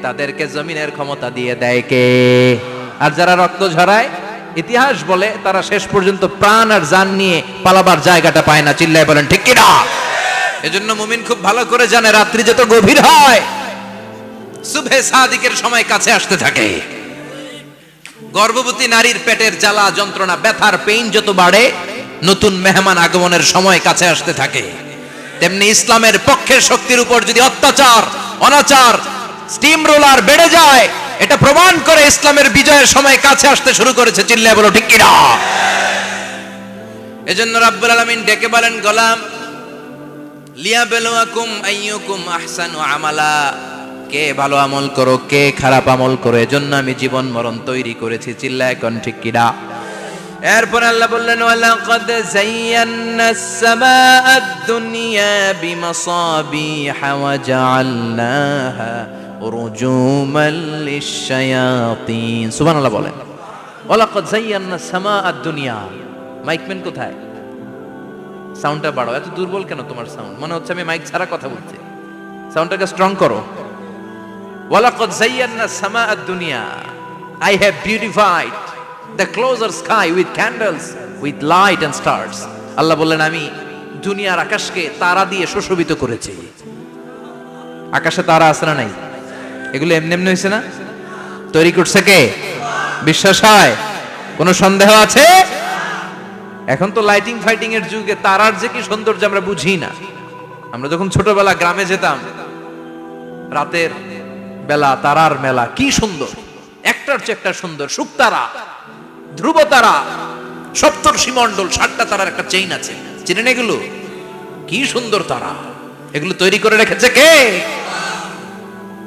তাদেরকে জমিনের ক্ষমতা দিয়ে দেয় কে? আর যারা রক্ত ঝরায়, ইতিহাস বলে তারা শেষ পর্যন্ত প্রাণ আর জান নিয়ে পালাবার জায়গাটা পায় না। চিল্লায় বলেন ঠিক কি না? এজন্য মুমিন খুব ভালো করে জানে, রাত্রি যত গভীর হয়, সুবহে সাদিকের সময় কাছে আসতে থাকে। গর্ভবতী নারীর পেটের জ্বালা যন্ত্রণা, ব্যথার পেইন যত বাড়ে, নতুন মেহমান আগমনের সময় কাছে আসতে থাকে। তেমনি ইসলামের পক্ষের শক্তির উপর যদি অত্যাচার, অনাচার, স্টিম রোলার বেড়ে যায়, এটা প্রমাণ করে ইসলামের বিজয়ের সময় কাছে আসতে শুরু করেছে। চিল্লায় বলো ঠিক কি না? এজন্য রাব্বুল আলামিন ডেকে বলেন, গোলাম লিয়াবলুয়াকুম আইয়ুকুম আহসানু আমালা। কে ভালো আমল করো, কে খারাপ আমল করো, এজন্য আমি জীবন মরণ তৈরি করেছি। চিল্লায় কোন ঠিক কি না? এরপর আল্লাহ বললেন, ওয়ালাকাদ যায়্যানাস সামাআদ দুনিয়া বিমাসাবিহা ওয়া জাআলনাহা রুজুমান লিশ-শায়াতিন। সুবহানাল্লাহ বলেন। ওয়ালাকাদ যায়্যানাস সামাআদ দুনিয়া। মাইকম্যান কোথায়? সাউন্ডটা বাড়াও। এত দুর্বল কেন তোমার সাউন্ড? মনে হচ্ছে আমি মাইক ছাড়া কথা বলছি। সাউন্ডটাকে স্ট্রং করো। ওয়ালাকাদ যায়্যানাস সামাআদ দুনিয়া। I have beautified the closer sky with candles, with light and stars. আল্লাহ বললেন, আমি দুনিয়ার আকাশকে তারা দিয়ে সুশোভিত করেছি। আকাশে তারা আছে না নাই? এগুলো এমনি এমনি হয়েছে না? তৈরি করছে কে? বিশ্বাস হয়? কোনো সন্দেহ আছে? এখন তো লাইটিং ফাইটিং এর যুগে তারার যে কি সৌন্দর্য আমরা বুঝি না। আমরা যখন ছোটবেলা গ্রামে যেতাম, রাতের বেলা তারার মেলা, কি সুন্দর, একটার চেয়ে একটা সুন্দর। শুকতারা, ধ্রুব তারা, সপ্তর্ষি মণ্ডল, 7টা তারার একটা চেইন আছে, চিনেন এগুলো? কি সুন্দর তারা! এগুলো তৈরি করে রেখেছে কে?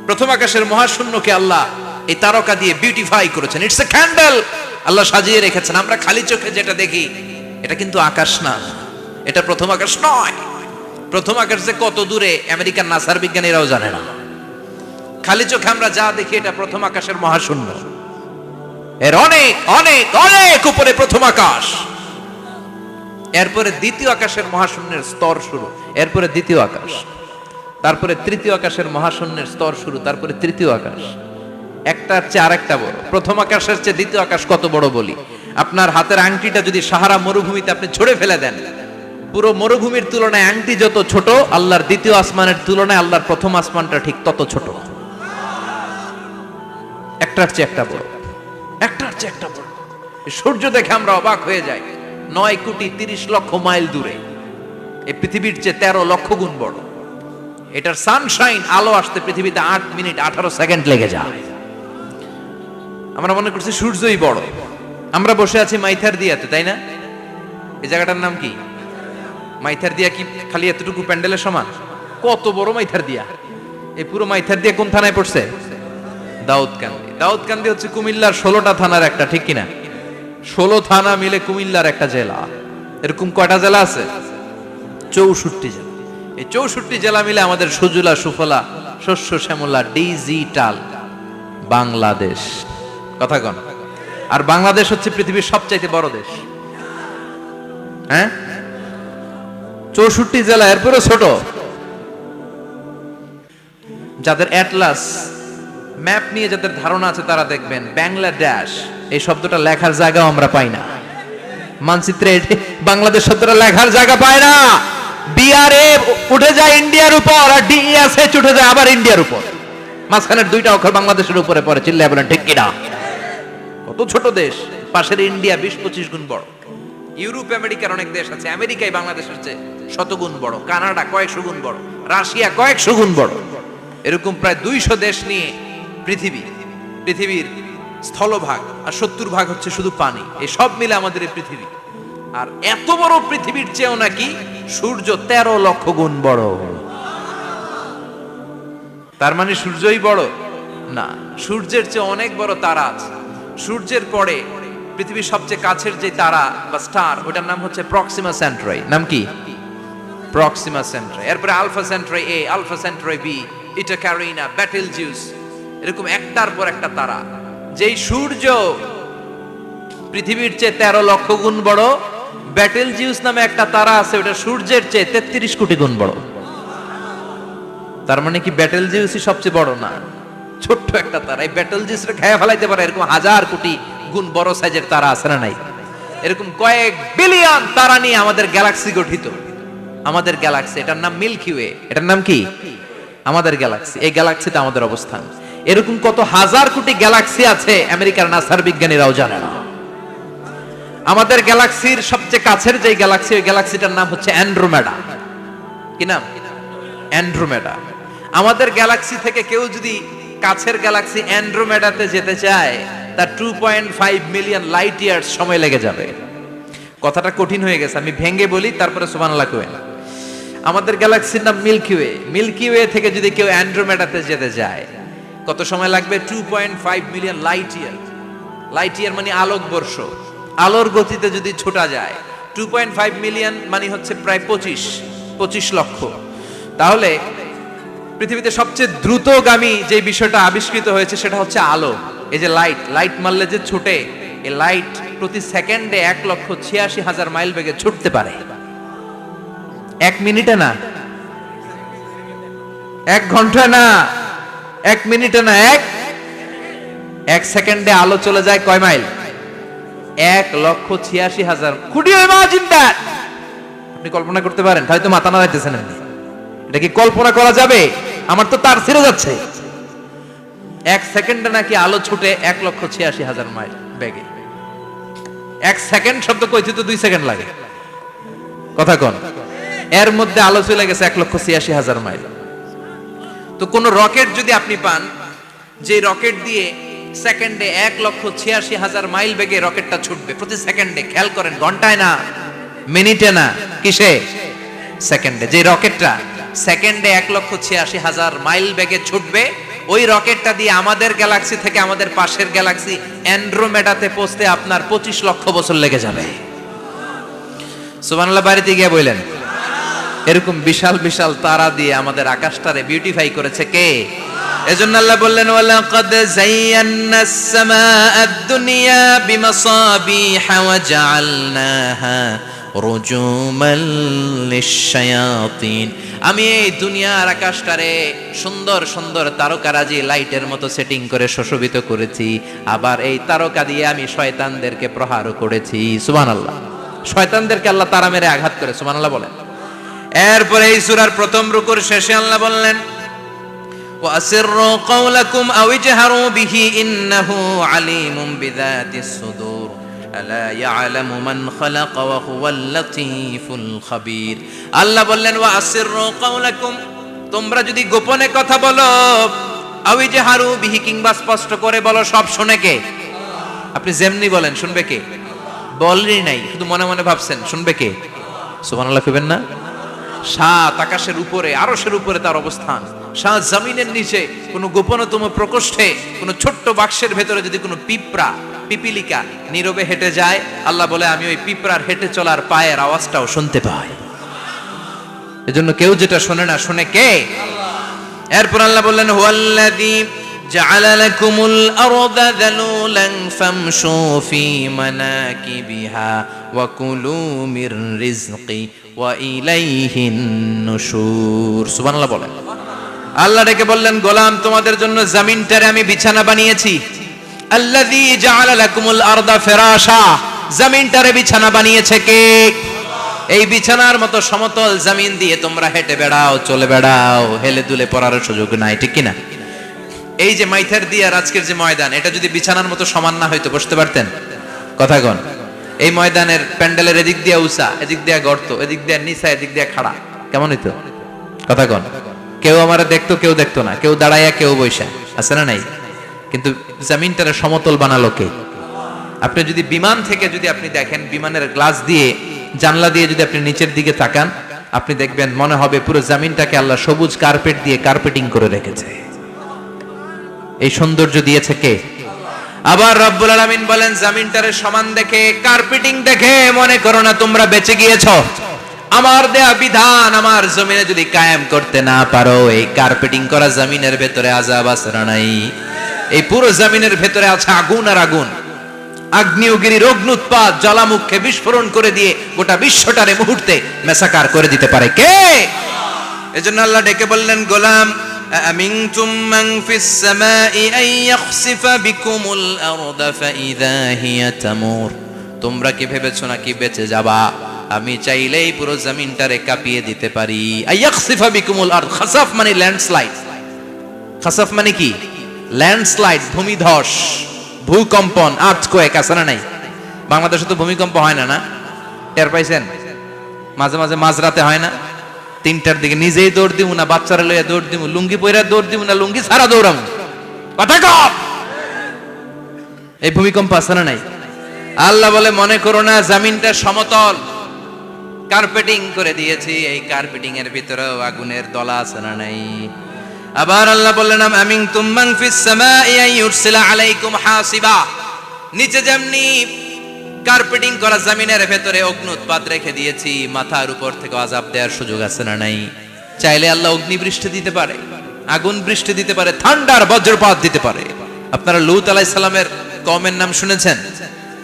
প্রথম আকাশের মহাশূন্যকে আল্লাহ এই তারকা দিয়ে বিউটিফাই করেছেন। It's a candle. আল্লাহ সাজিয়ে রেখেছেন। আমরা খালি চোখে যেটা দেখি, এটা কিন্তু আকাশ না, এটা প্রথম আকাশ নয়। প্রথম আকাশ যে কত দূরে আমেরিকার নাসার বিজ্ঞানীরাও জানে না। খালি চোখে আমরা যা দেখি, এটা প্রথম আকাশের মহাশূন্য। এর অনেক অনেক অনেক উপরে প্রথম আকাশ। এরপরে দ্বিতীয় আকাশের মহাশূন্যের স্তর শুরু, এরপরে দ্বিতীয় আকাশ, তারপরে তৃতীয় আকাশের মহাশূন্যের স্তর শুরু, তারপরে তৃতীয় আকাশ। একটার চেয়ে আরেকটা বড়। প্রথম আকাশের চেয়ে দ্বিতীয় আকাশ কত বড় বলি? আপনার হাতের আংটিটা যদি সাহারা মরুভূমিতে আপনি ছড়ে ফেলে দেন, পুরো মরুভূমির তুলনায় আংটি যত ছোট, আল্লাহর দ্বিতীয় আসমানের তুলনায় আল্লাহর প্রথম আসমানটা ঠিক তত ছোট। একটার চেয়ে একটা বড়, একটার চেয়ে একটা বড়। সূর্য দেখে আমরা অবাক হয়ে যাই, 9,30,00,000 মাইল দূরে। এই পৃথিবীর চেয়ে 13 লক্ষ গুণ বড়। এটার সানশাইন, আলো আসতে পৃথিবীতে 8 মিনিট 18 সেকেন্ড লেগে যায়। আমরা মনে করছি সূর্যই বড়। আমরা বসে আছি মাইথার দিয়াতে, তাই না? এই জায়গাটার নাম কি? মাইথার দিয়া। কি খালি এতটুকু প্যান্ডেলের সমান? কত বড় মাইথার দিয়া! এই পুরো মাইথার দিয়া কোন থানায় পড়ছে? দাউদকান্দি। দাউদকান্দি হচ্ছে কুমিল্লার 16টা থানার একটা, ঠিক কিনা? 16 থানা মিলে কুমিল্লার একটা জেলা। এরকম কয়টা জেলা আছে? 64 জেলা। এই 64 জেলা মিলে আমাদের সুজলা সুফলা শস্য শ্যামলা ডিজিটাল বাংলাদেশ। কথা কন। আর বাংলাদেশ হচ্ছে পৃথিবীর সবচাইতে বড় দেশ। হ্যাঁ, 64 জেলা, এরপরে ছোট। যাদের অ্যাটলাস ম্যাপ নিয়ে যাদের ধারণা আছে তারা দেখবেন বাংলাদেশ এই শব্দটা লেখার জায়গাও আমরা পাই না। মানচিত্রে বাংলাদেশ শব্দটা লেখার জায়গা পায় না। বিআরএ উঠে যায় ইন্ডিয়ার উপর, আর ডিএসএইচ উঠে যায় আবার ইন্ডিয়ার উপর। মাঝখানের দুইটা অক্ষর বাংলাদেশের উপরে পড়ে। চিল্লায় বলেন ঠিক কিনা? কত ছোট দেশ। পাশের ইন্ডিয়া 20-25 গুণ বড়। ইউরোপ আমেরিকার অনেক দেশ আছে, আমেরিকায় বাংলাদেশের চেয়ে শতগুণ বড়। কানাডা কয়েকশো গুণ বড়। রাশিয়া কয়েকশো গুণ বড়। এরকম প্রায় 200 দেশ নিয়ে পৃথিবীর স্থলভাগ, আর 70% হচ্ছে শুধু পানি। এই সব মিলে আমাদের এই পৃথিবী। আর এত বড় পৃথিবীর চেয়েও নাকি সূর্য 13 লক্ষ গুণ বড়। তার মানে সূর্যই বড় না, সূর্যের চেয়ে অনেক বড় তারা আছে। সূর্যের পরে পৃথিবীর সবচেয়ে কাছের যে তারা বা স্টার, ওটার নাম হচ্ছে প্রক্সিমা সেন্ট্রাই। নাম কি? প্রক্সিমা সেন্ট্রাই। এরপরে আলফা সেন্ট্রাই এ, আলফা সেন্ট্রাই বি, ইটা ক্যারিনা, বেটেলজিউস, এরকম একটার পর একটা তারা। যেই সূর্য পৃথিবীর চেয়ে 13 লক্ষ গুণ বড়, বেটেলজিউস নামে একটা তারা আছে, ওটা সূর্যের চেয়ে 33 কোটি গুণ বড়। তার মানে কি বেটেলজিউসই সবচেয়ে বড় না? ছোট্ট একটা তারা। এই বেটেলজিউসটা খেয়ে ফেলাইতে পারে এরকম 1000 কোটি গুণ বড় সাইজের তারা আছে না নাই? এরকম কয়েক বিলিয়ন তারা নিয়ে আমাদের গ্যালাক্সি গঠিত। আমাদের গ্যালাক্সি, এটার নাম মিল্কি ওয়ে। এটার নাম কি? আমাদের গ্যালাক্সি। এই গ্যালাক্সিতে আমাদের অবস্থান। এরকম কত হাজার কোটি গ্যালাক্সি আছে আমেরিকার নাসার বিজ্ঞানীরাও জানে না। আমাদের গ্যালাক্সির সবচেয়ে কাছের যে গ্যালাক্সি, ওই গ্যালাক্সিটার নাম হচ্ছে অ্যান্ড্রোমেডা। কি নাম? অ্যান্ড্রোমেডা। আমাদের গ্যালাক্সি থেকে কেউ যদি কাছের গ্যালাক্সি অ্যান্ড্রোমেডাতে যেতে চায়, তার 2.5 মিলিয়ন লাইট ইয়ার্স সময় লেগে যাবে। কথাটা কঠিন হয়ে গেছে, আমি ভেঙে বলি, তারপরে সুবহানাল্লাহ কইেন। আমাদের গ্যালাক্সির নাম মিল্কি ওয়ে। মিল্কি ওয়ে থেকে যদি কেউ অ্যান্ড্রোমেডাতে যেতে যায়, কত সময় লাগবে? 2.5 million light year. Light year মানে আলোকবর্ষ। আলোর গতিতে যদি ছোটা যায়, 2.5 মিলিয়ন মানে হচ্ছে প্রায় 25 লক্ষ। তাহলে পৃথিবীতে সবচেয়ে দ্রুতগামী যে বিষয়টা আবিষ্কৃত হয়েছে সেটা হচ্ছে আলো। এই যে লাইট মারলে যে ছুটে, এই লাইট প্রতি সেকেন্ডে 1,86,000 মাইল বেগে ছুটতে পারে। 1 মিনিটে না, 1 ঘন্টা না, 1 মিনিটে না, 1 সেকেন্ডে আলো চলে যায় কয় mile? 1,86,000। Could you imagine that? আপনি কল্পনা করতে পারেন? হয়তো মাথা নাড়াইতেছেন। এটা কি কল্পনা করা যাবে? আমার তো তার ছিঁড়ে যাচ্ছে। 1 সেকেন্ডে নাকি আলো ছুটে 1,86,000 মাইল বেগে। 1 সেকেন্ড শব্দ কইতে তো 2 সেকেন্ড লাগে। কথা কোন? এর মধ্যে আলো চলে গেছে 1,86,000 মাইল। তো কোন রকেট যদি আপনি পান, যে রকেট দিয়ে সেকেন্ডে 1,86,000 মাইল বেগে রকেটটা ছুটবে প্রতি সেকেন্ডে, খেয়াল করেন, ঘন্টায় না, মিনিটে না, কিসে? সেকেন্ডে। যে রকেটটা সেকেন্ডে 1,86,000 মাইল বেগে ছুটবে, ওই রকেটটা দিয়ে আমাদের গ্যালাক্সি থেকে আমাদের পাশের গ্যালাক্সি অ্যান্ড্রোমেডাতে পৌঁছতে আপনার 25 লক্ষ বছর লেগে যাবে। সুবহানাল্লাহ বাড়িতে গিয়ে বললেন। এরকম বিশাল বিশাল তারা দিয়ে আমাদের আকাশটারে বিউটিফাই করেছে কে? এজন্য আল্লাহ বললেন, ওয়ালাকাদ যায়্যানাস সামাআদ দুনিয়া বিমাসাবিহা ওয়া জাআলনাহা রুজুমান লিশ-শায়াতিন। আমি এই দুনিয়ার আকাশটারে সুন্দর সুন্দর তারকারাজি লাইটের মতো সেটিং করে সুশোভিত করেছি। আবার এই তারকা দিয়ে আমি শয়তানদেরকে প্রহারও করেছি। সুবহানাল্লাহ। শয়তানদেরকে আল্লাহ তারা মেরে আঘাত করে। সুবহানাল্লাহ বলেন। এরপরে এই সূরার প্রথম রুকুর শেষে আল্লাহ বললেন, وأسروا قولكم أو اجهروا به إنه عليم بذات الصدور ألا يعلم من خلق وهو اللطيف الخبير আল্লাহ বললেন وأسروا قولكم তোমরা যদি গোপনে কথা বলো আও ইজহারু বিহি কিংবা স্পষ্ট করে বলো সব শুনে কে আপনি যেমনি বলেন শুনবে কে বলেনই নাই শুধু মনে মনে ভাবছেন শুনবে কে সুবহানাল্লাহ কইবেন না সাত আকাশের উপরে আরশের উপরে তার অবস্থান সাত জমিনের নিচে কোন গোপনতম প্রকোষ্ঠে কোন ছোট্ট বাক্সের ভেতরে যদি কোনো পিপিলিকা নীরবে হেঁটে যায় আল্লাহ বলে আমি ওই পিঁপড়ার হেঁটে চলার পায়ের আওয়াজটাও শুনতে পাই এজন্য কেউ যেটা শোনে না শুনে কে এরপর আল্লাহ বললেন হুয়াল্লাযী জাআলা লাকুমুল আরদা যালুলান ফামশু ফি মানাকিবিহা ওয়া কুলু মির রিজকি ওয়া ইলাইহিন নুশুর সুবহানাল্লাহ বলেন আল্লাহ ডেকে বললেন গোলাম তোমাদের জন্য জমিনটারে আমি বিছানা বানিয়েছি আল্লাযী জাআলা লাকুমুল আরদা ফিরাশা জমিনটারে বিছানা বানিয়েছে কে এই বিছানার মতো সমতল জমিন দিয়ে তোমরা হেঁটে বেড়াও চলে বেড়াও হেলে দুলে পড়ার সুযোগ নাই ঠিক কি না এই যে মাইথার দিয়ে আর আজকের যে ময়দান এটা যদি বিছানার মতো সমান না হয়তো বসতে পারতেন কথা কোন এই ময়দানের প্যান্ডেলের এদিক দিয়ে উঁচা এদিক দিয়ে গর্ত এদিক দিয়ে নিচা এদিক দিয়ে খাড়া কেমন হইতো কথা কোন কেউ আমারে দেখতো কেউ দেখতো না কেউ দাঁড়াইয়া কেউ বইসা আছে না নাই কিন্তু জমিনটারে সমতল বানালো কে আপনি যদি বিমান থেকে যদি আপনি দেখেন বিমানের গ্লাস দিয়ে জানলা দিয়ে যদি আপনি নিচের দিকে তাকান আপনি দেখবেন মনে হবে পুরো জমিনটাকে আল্লাহ সবুজ কার্পেট দিয়ে কার্পেটিং করে রেখেছে এই সৌন্দর্য দিয়েছে কে আবার রব্বুল আলামিন বলেন জমিনটারে সমান দেখে কার্পেটিং দেখে মনে করো না তোমরা বেঁচে গিয়েছো আমার দেয়া বিধান আমার জমিনে যদি কায়েম করতে না পারো এই কার্পেটিং করা জমিনের ভেতরে আযাব আছে না নাই এই পুরো জমিনের ভেতরে আছে আগুন আর আগুন আগ্নেয়গিরির অগ্নুৎপাত জ্বালামুখে বিস্ফোরণ করে দিয়ে গোটা বিশ্বটারে মুহূর্তে মেসাকার করে দিতে পারে কে এজন্য আল্লাহ ডেকে বললেন গোলাম আমিনতুম মান ফিস সামাই আন ইয়াখসিফা বিকুমুল আরদা ফাইযা হিয়া তামুর তোমরা কি ভেবেছো নাকি বেঁচে যাবা আমি চাইলেই পুরো জমিনটারে কাঁপিয়ে দিতে পারি আয়াখসিফা বিকুমুল আরদ খাসাফ মানে ল্যান্ডস্লাইড খাসাফ মানে কি ল্যান্ডস্লাইড ভূমিধস ভূকম্পন আর্থকোয়েক আছে না নাই বাংলাদেশে তো ভূমিকম্প হয় না না টের পাইছেন মাঝে মাঝে মাঝরাতে হয় না 3টার দিকে নিজেই দৌড় দিমু না বাচ্চারা লইয়া দৌড় দিমু লুঙ্গি পইরা দৌড় দিমু না লুঙ্গি ছাড়া দৌড়ামু কথা কম এই ভূমিকম্প আছে না নাই আল্লাহ বলে মনে করো না জমিনটা সমতল কার্পেটিং করে দিয়েছি এই কার্পেটিং এর ভিতরেও আগুনের দলা আছে না নাই আবার আল্লাহ বললেন আমিনতুম মান ফিস সামাই আন ইউরসিলা আলাইকুম হাসিবা নিচে যেমনি কার্পেটিং করা জমিনের ভেতরে অগ্নুৎপাত রেখে দিয়েছি মাথার উপর থেকে আযাব দেওয়ার সুযোগ আছে না নাই চাইলে আল্লাহ অগ্নি বৃষ্টি দিতে পারে আগুন বৃষ্টি দিতে পারে ঠান্ডার বজ্রপাত দিতে পারে আপনারা লূত আলাইহিস সালামের কওমের নাম শুনেছেন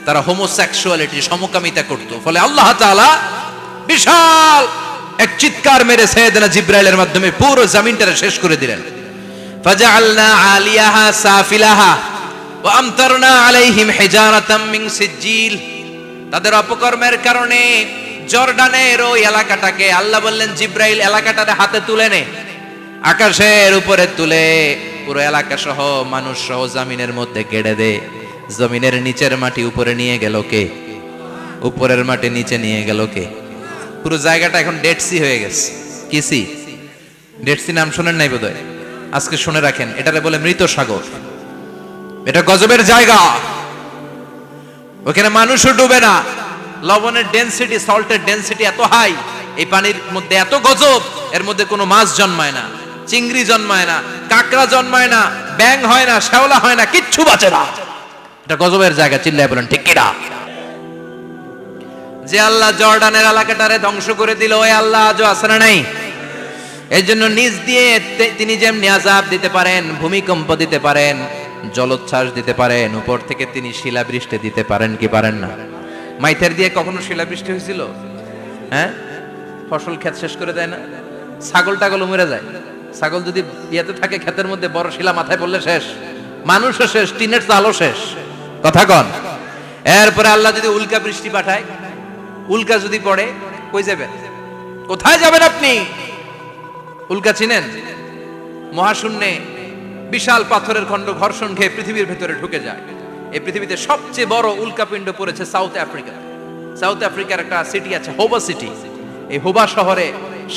তারা হোমোসেক্সুয়ালিটি সমকামিতা করত ফলে আল্লাহ তাআলা বিশাল এক চিৎকার মেরে সাইয়েদনা জিবরাইলের মাধ্যমে পুরো জমিনটারে শেষ করে দিলেন ফাজআলনা আলিয়াহা সাফিলাহা ওয়া আমতারনা আলাইহিম হিজারাতাম মিন সিজিল তাদের অপকর্মের কারণে জর্ডানের ওই এলাকাটাকে আল্লাহ বললেন জিবরাইল এলাকাটারে হাতে তুলে নে আকাশের উপরে তুলে পুরো এলাকা সহ মানুষ সহ জমিনের মধ্যে গেড়ে দে জমিনের নিচের মাটি উপরে নিয়ে গেল কে উপরের মাটি নিচে নিয়ে গেল কে পুরো জায়গাটা এখন ডেড সি হয়ে গেছে কি সি ডেড সি নাম শুনেন নাই বোধহয় আজকে শুনে রাখেন এটারে বলে মৃত সাগর এটা গজবের জায়গা ওখানে মানুষও ডুবে না লবণের ডেনসিটি সল্টের ডেনসিটি এত হাই এই পানির মধ্যে এত গজব এর মধ্যে কোনো মাছ জন্মায় না চিংড়ি জন্মায় না কাঁকড়া জন্মায় না ব্যাং হয় না শ্যাওলা হয় না কিচ্ছু বাঁচে না এটা গজবের জায়গা চিল্লায় বলেন ঠিক কিনা যে আল্লাহ জর্ডানের এলাকাটারে ধ্বংস করে দিল ওই আল্লাহ আজও আছে না নাই এই জন্য নিজ দিয়ে তিনি যেমনি আযাব দিতে পারেন ভূমিকম্প দিতে পারেন জলোচ্ছ্বাস দিতে পারেন উপর থেকে তিনি শিলাবৃষ্টি দিতে পারেন কি পারেন না মাইথার দিয়ে কখনো শিলাবৃষ্টি হয়েছিল হ্যাঁ ফসল ক্ষেত শেষ করে দেয় না ছাগল টাগল মরে যায় ছাগল যদি ইয়াতে থাকে ক্ষেতের মধ্যে বড় শিলা মাথায় পড়লে শেষ মানুষও শেষ টিনের চালও শেষ কথা কন এরপরে আল্লাহ যদি উল্কা বৃষ্টি পাঠায় উল্কা যদি পড়ে কই যাবেন কোথায় যাবেন আপনি উল্কা চিনেন মহাশূন্যে বিশাল পাথরের খণ্ড ঘর্ষণ খেয়ে পৃথিবীর ভেতরে ঢুকে যায়। এই পৃথিবীতে সবচেয়ে বড় উল্কাপিণ্ড পড়েছে সাউথ আফ্রিকা। সাউথ আফ্রিকার একটা সিটি আছে হোবা সিটি। এই হোবা শহরে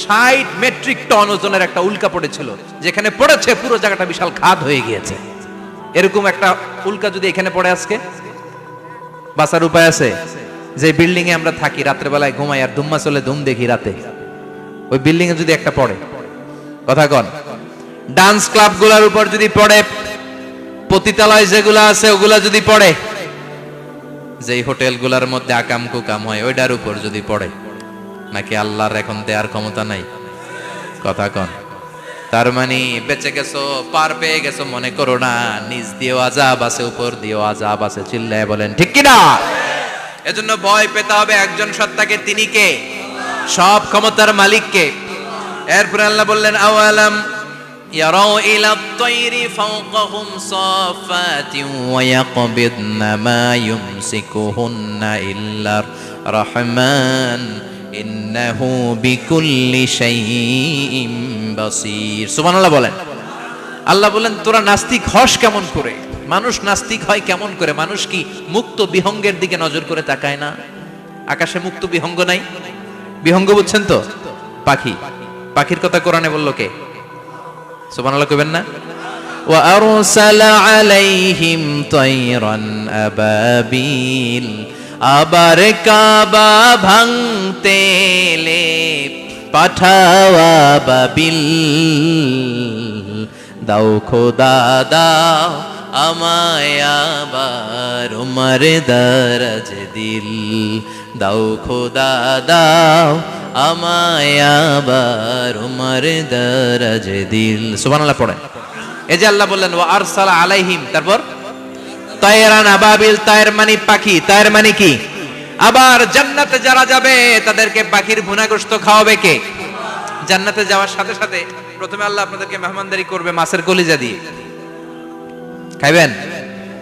60 মেট্রিক টন ওজনের একটা উল্কা পড়েছিল, যেখানে পড়েছে পুরো জায়গাটা বিশাল খাদ হয়ে গিয়েছে। এরকম একটা উল্কা যদি এখানে পড়ে আজকে, বাঁচার উপায় আছে? যে বিল্ডিং এ আমরা থাকি, রাত্রে বেলায় ঘুমাই আর ধুম্মা চলে ধুম দেখি রাতে, ওই বিল্ডিং এ যদি একটা পড়ে, কথা কন, ডান্স ক্লাব গুলার উপর যদি পড়ে, পতিতালয় যেগুলা আছে ওগুলা যদি পড়ে, যেই হোটেল গুলার মধ্যে আকাম কুকাম হয় ওইটার উপর যদি পড়ে, নাকি আল্লাহর এখন দেয়ার ক্ষমতা নাই? কথা কন। তার মানে বেঁচে গেছো, পার পেয়ে গেছো মনে করো না, নিচ দিয়েও আযাব আছে, উপর দিয়েও আযাব আছে। চিল্লায় বলেন ঠিক কিনা? এজন্য ভয় পেতে হবে একজন সত্তাকে, তিনি কে? সব ক্ষমতার মালিককে। এরপর আল্লাহ বললেন আওয়ালাম ইয়ারাউ ইলা আত-তায়রি ফাওকাহুম সাফাতিন ওয়া ইয়াকবিদনা মা ইউমসিকুহুন্না ইল্লার রাহমান ইন্নাহু বিকুল্লি শাইইন বাসীর। সুবহানাল্লাহ বলেন। আল্লাহ বলেন তোরা নাস্তিক হস কেমন করে? মানুষ নাস্তিক হয় কেমন করে? মানুষ কি মুক্ত বিহঙ্গের দিকে নজর করে তাকায় না? আকাশে মুক্ত বিহঙ্গ নাই? বিহঙ্গ বুঝছেন তো? পাখি। পাখির কথা কোরআনে বললো কে? সুবহানাল্লাহ কইবেন না? ওয়া আরসালা আলাইহিম তায়রান আবাবিল। আবার কাবা ভাঙতে এলে পাঠাওয়া বাবিল। দাও খোদা দাও আমায় আবার উমর দরজ দিল। দাও খোদা দাও আমায় আবার উমর দরজ দিল। সুবহানাল্লাহ পড়েন। এই যে আল্লাহ বললেন ওয়া আরসালা আলাইহিম, তারপর তায়রান আবাবিল। তায়ের মানে পাখি, তায়ের মানে কি? আবার জান্নাতে যারা যাবে তাদেরকে পাখির ভুনা গোশত খাওয়াবে কে? জান্নাতে যাওয়ার সাথে সাথে প্রথমে আল্লাহ আপনাদেরকে মেহমানদারি করবে মাছের কলিজা দিয়ে। খাইবেন?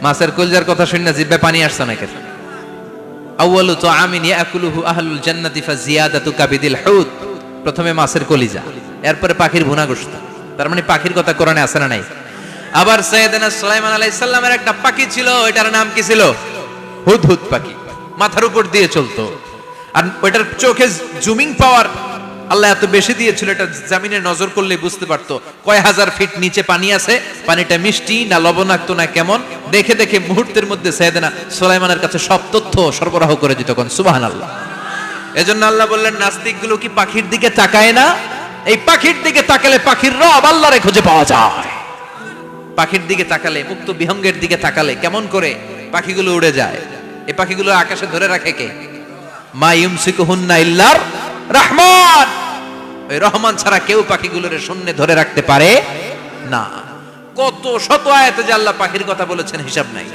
মাছের কলিজার কথা শুনে জিহ্বায় পানি আসছে নাকি? আউয়ালু তুআমিন ইয়াকুলুহু আহলুল জান্নাতি ফাজিয়াদাতু কাবিদিল হুত। প্রথমে মাছের কলিজা, এরপরে পাখির ভুনা গোশত। তার মানে পাখির কথা কোরআনে আছে না নাই? আবার সাইয়েদনা সুলাইমান আলাইহিস সালামের একটা পাখি ছিল, ওইটার নাম কি ছিল? হুদহুদ পাখি। মাথার উপর দিয়ে চলতো, আর ওইটার চোখে জুমিং পাওয়ার আল্লাহ এত বেশি দিয়েছিল, এটা জমিনে নজর করলে বুঝতে পারতো কয় হাজার ফিট নিচে পানি আছে, পানিটা মিষ্টি না লবণাক্ত না কেমন, দেখে দেখে মুহূর্তের মধ্যে সাইয়েদনা সুলাইমানের কাছে সব তথ্য সরবরাহ করে দিত। কোন সুবহানাল্লাহ। এজন্য আল্লাহ বললেন নাস্তিকগুলো কি পাখির দিকে তাকায় না? এই পাখির দিকে তাকালে পাখির রব আল্লাহরে খুঁজে পাওয়া যায়। পাখির দিকে তাকালে, মুক্ত বিহঙ্গের দিকে তাকালে কেমন করে পাখিগুলো উড়ে যায়। এই পাখিগুলো আকাশে ধরে রাখে কে? মা ইউমসিকুহুন্না ইল্লার রহমান। ওই রহমান ছাড়া কেউ পাখিগুলোর শূন্যে ধরে রাখতে পারে না। কত শত আয়াতে যে আল্লাহ পাখির কথা বলেছেন হিসাব নাই।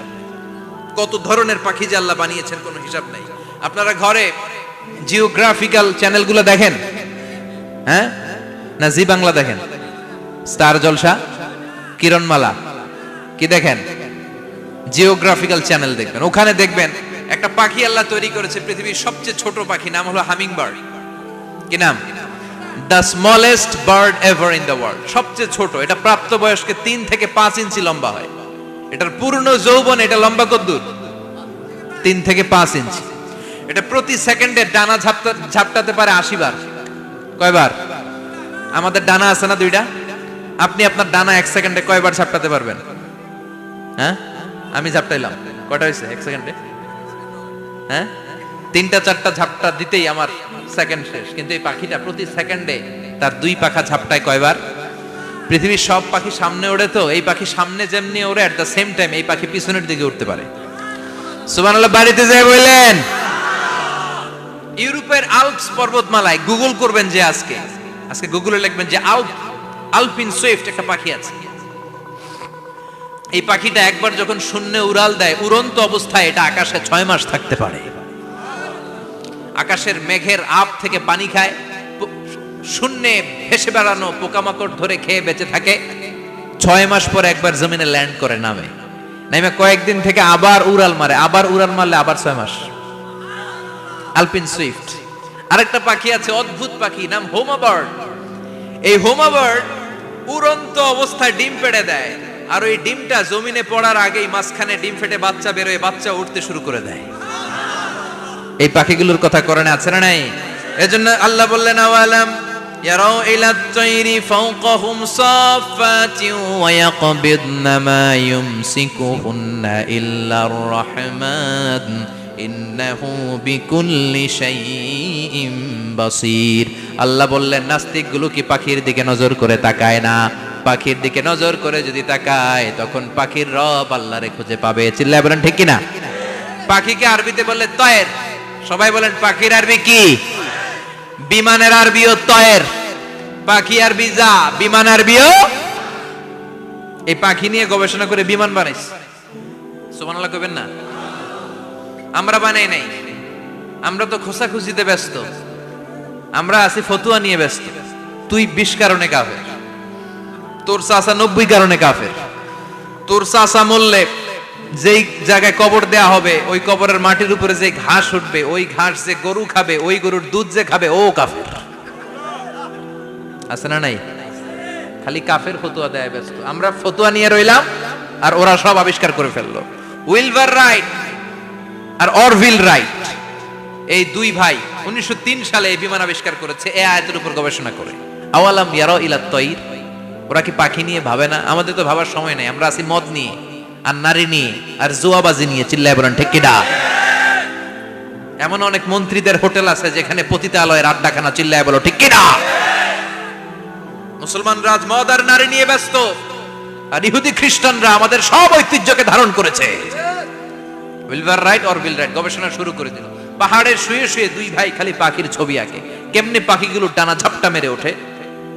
কত ধরনের পাখি যে আল্লাহ বানিয়েছেন কোনো হিসাব নাই। আপনারা ঘরে জিওগ্রাফিক্যাল চ্যানেলগুলো দেখেন? হ্যাঁ, না জি বাংলা দেখেন? স্টার জলসা, কিরণমালা, কি দেখেন? জিওগ্রাফিক্যাল চ্যানেল দেখবেন। ওখানে দেখবেন একটা পাখি আল্লাহ তৈরি করেছে, পৃথিবীর সবচেয়ে ছোট পাখি, নাম হলো হামিং বার্ড। কি নাম? The smallest bird ever in the world. সবচেয়ে ছোট। এটা প্রাপ্তবয়স্কে 3 থেকে 5 ইঞ্চি লম্বা হয়। এটার পূর্ণ যৌবন এটা লম্বা কতদূর? 3 থেকে 5 ইঞ্চি। এটা প্রতি সেকেন্ডে ডানা ঝাপটাতে পারে 80 বার। কয়বার? আমাদের ডানা আছে না 2টা? আপনি আপনার ডানা 1 সেকেন্ডে কয়বার ঝাপটাতে পারবেন? হ্যাঁ, আমি ঝাপটাইলাম, কয়টা হয়েছে 1 সেকেন্ডে? হ্যাঁ, 3টা 4টা ঝাপটা দিতেই আমার সেকেন্ড শেষ। কিন্তু এই পাখিটা প্রতি সেকেন্ডে তার 2 পাখা ঝাপটায় কয়বার? পৃথিবীর সব পাখি সামনে ওড়ে, তো এই পাখি সামনে যেমনি ওড়ে, এট দ্য সেম টাইম এই পাখি পিছনের দিকে উঠতে পারে। সুবহানাল্লাহ। বাড়িতে যায় বললেন। ইউরোপের আল্পস পর্বতমালায় গুগল করবেন যে আজকে গুগলে লিখবেন যে আলপিন সুইফট একটা পাখি আছে। এই পাখিটা একবার যখন শূন্যে উড়াল দেয়, উড়ন্ত অবস্থায় এটা আকাশে 6 মাস থাকতে পারে। আকাশের মেঘের আপ থেকে পানি খায়, শূন্যে ভেসে বেড়ানো পোকামাকড় ধরে খেয়ে বেঁচে থাকে। 6 মাস পর একবার জমিনে ল্যান্ড করে, নামে কয়েকদিন থেকে আবার উড়াল মারে, আবার উড়াল মারলে আবার 6 মাস। আলপিন সুইফট। আরেকটা পাখি আছে, অদ্ভুত পাখি, নাম হোমা বার্ড। এই হোমা বার্ড উড়ন্ত অবস্থায় ডিম পেড়ে দেয়, আর ওই ডিমটা জমিনে পড়ার আগেই মাঝখানে ডিম ফেটে বাচ্চা বেরোয়, বাচ্চা উঠতে শুরু করে দেয়। এই পাখিগুলোর কথা কোরআনে আছে না নাই? এজন্য আল্লাহ বললেন আওয়ালাম ইয়ারাউ ইলাত তাইরি ফাওকাহুম সাফাতিন ওয়া ইয়াকবিদনা মা ইউমসিকুহুন্না ইল্লার রাহমান ইন্নাহু বিকুল্লি শাইইন বাসীর। আল্লাহ বললেন নাস্তিকগুলো কি পাখির দিকে নজর করে তাকায় না? পাখির দিকে নজর করে যদি তাকায় তখন পাখির রব আল্লাহরে খুঁজে পাবে। চিল্লায় বলেন ঠিক কিনা? পাখিকে আরবিতে বললে তয়ের। সবাই বলেন পাখির আরবি কি? বিমানের আরবিও তয়ের। পাখি আরবি যা, বিমান আরবিও। এই পাখি নিয়ে গবেষণা করে বিমান বানাইছে। সুবহানাল্লাহ কইবেন না? আমরা বানাই নাই, আমরা তো খোঁচাখুচিতে ব্যস্ত, আমরা আছি ফতুয়া নিয়ে ব্যস্ত। তুই 20 কারণে কাফের, তোর চাচা 90 কারণে কাফের। তোর চাচা মরলে যেই জায়গায় কবর দেয়া হবে ওই কবরের মাটির উপরে যে ঘাস উঠবে, ওই ঘাস যে গরু খাবে, ওই গরুর দুধ যে খাবে ও কাফের। আছে না নাই? খালি কাফের ফতুয়া দেয় ব্যস্ত। আমরা ফতুয়া নিয়ে রইলাম আর ওরা সব আবিষ্কার করে ফেললো। উইলবার রাইট আর অরভিল রাইট, এই দুই ভাই 1903 সালে এই বিমান আবিষ্কার করেছে এই আয়াতের উপর গবেষণা করে। আওয়ালাম ইয়ারাউ ইলাত তাইর, ওরা কি পাখি নিয়ে ভাবে না? আমাদের তো ভাবার সময় নেই, আমরা আছি মদ নিয়ে আর নারী নিয়ে আর জুয়াবাজি নিয়ে। চিল্লায় বলেন ঠিক কিনা? এমন অনেক মন্ত্রীদের হোটেল আছে যেখানে পতিতালয়ের আড্ডাখানা। চিল্লায় বলো ঠিক কিনা? মুসলমানরা আজ মদ আর নারী নিয়ে ব্যস্ত, আর ইহুদি খ্রিস্টানরা আমাদের সব ঐতিহ্যকে ধারণ করেছে। উইলবার রাইট অরভিল রাইট গবেষণা শুরু করে দিল। পাহাড়ের শুয়ে শুয়ে দুই ভাই খালি পাখির ছবি আঁকে, কেমনে পাখিগুলো টানা ঝাপটা মেরে ওঠে,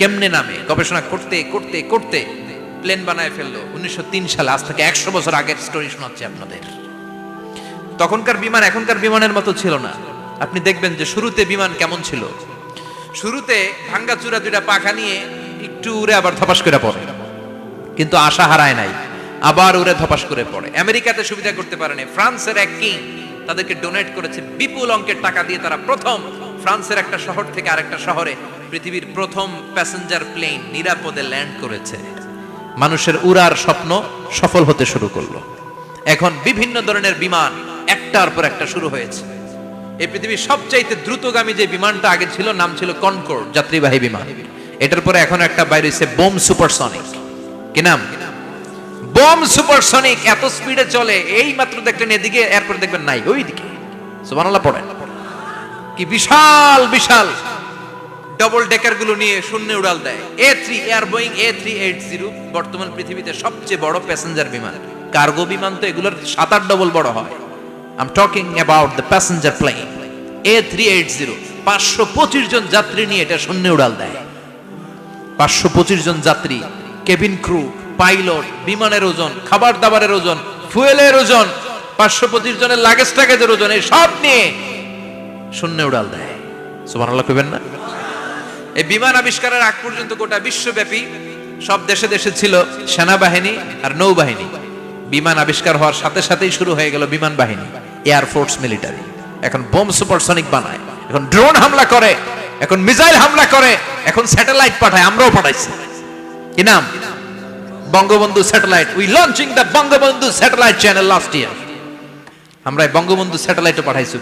কেমনে নামে। গবেষণা করতে করতে করতে প্লেন বানায় ফেললো 1903 সালে। আজ থেকে 100 বছর আগের স্টোরি শোনাচ্ছি আপনাদের। তখনকার বিমান এখনকার বিমানের মতো ছিল না। আপনি দেখবেন যে শুরুতে বিমান কেমন ছিল। শুরুতে ভাঙ্গাচুরা দুইটা পাখা নিয়ে একটু উড়ে আবার ধপাস করে পড়ে, কিন্তু আশা হারায় নাই, আবার উড়ে ধপাস করে পড়ে। আমেরিকাতে সুবিধা করতে পারেনি। ফ্রান্সের এক কিং তাদেরকে ডোনেট করেছে বিপুল অঙ্কের টাকা দিয়ে। তারা প্রথম ফ্রান্সের একটা শহর থেকে আরেকটা শহরে পৃথিবীর প্রথম প্যাসেঞ্জার প্লেন নিরাপদে ল্যান্ড করেছে। মানুষের উড়ার স্বপ্ন সফল হতে শুরু করলো। এখন বিভিন্ন ধরনের বিমান একটার পর একটা শুরু হয়েছে। এই পৃথিবীর সবচাইতে দ্রুতগামী যে বিমানটা আগে ছিল নাম ছিল কনকর্ড, যাত্রীবাহী বিমান। এটার পরে এখন একটা বাইরে হইছে বোম সুপারসনিক। কি নাম? Bomb supersonic. এত স্পিডে চলে, এই মাত্র দেখলেন এদিকে, এরপর দেখবেন নাই ওইদিকে। সুবহানাল্লাহ পড়েন। কি বিশাল বিশাল ডবল ডেকার গুলো নিয়ে শূন্যে উড়াল দেয়। A3 এয়ার বোয়িং A380 বর্তমান পৃথিবীতে সবচেয়ে বড় প্যাসেঞ্জার বিমান। কার্গো বিমান তো এগুলোর 7-8 ডবল বড় হয়। I'm talking about the passenger plane A380। 525 জন যাত্রী নিয়ে এটা শূন্যে উড়াল দেয়। 525 জন যাত্রী, কেবিন ক্রু, পাইলট, বিমানের ওজন, খাবার দাবারের ওজন, ফুয়েলের ওজন, 525 জনের লাগেজ টাগেজের ওজন, এই সব নিয়ে শূন্যে উড়াল দেয়। সুবহানাল্লাহ কইবেন না? এই বিমান আবিষ্কারের আগ পর্যন্ত গোটা বিশ্বব্যাপী সব দেশে দেশে ছিল সেনাবাহিনী আর নৌবাহিনী। বিমান আবিষ্কার হওয়ার সাথে সাথেই শুরু হয়ে গেল বিমান বাহিনী, এয়ারফোর্স, মিলিটারি। এখন বোম সুপারসনিক বানায়, এখন ড্রোন হামলা করে, এখন মিসাইল হামলা করে, এখন স্যাটেলাইট পাঠায়। আমরাও পাঠাইছি। কি নাম? Bangabandhu satellite. We launching the Bangabandhu satellite channel last year. আমরা বঙ্গবন্ধু স্যাটেলাইটও পাঠাইছি।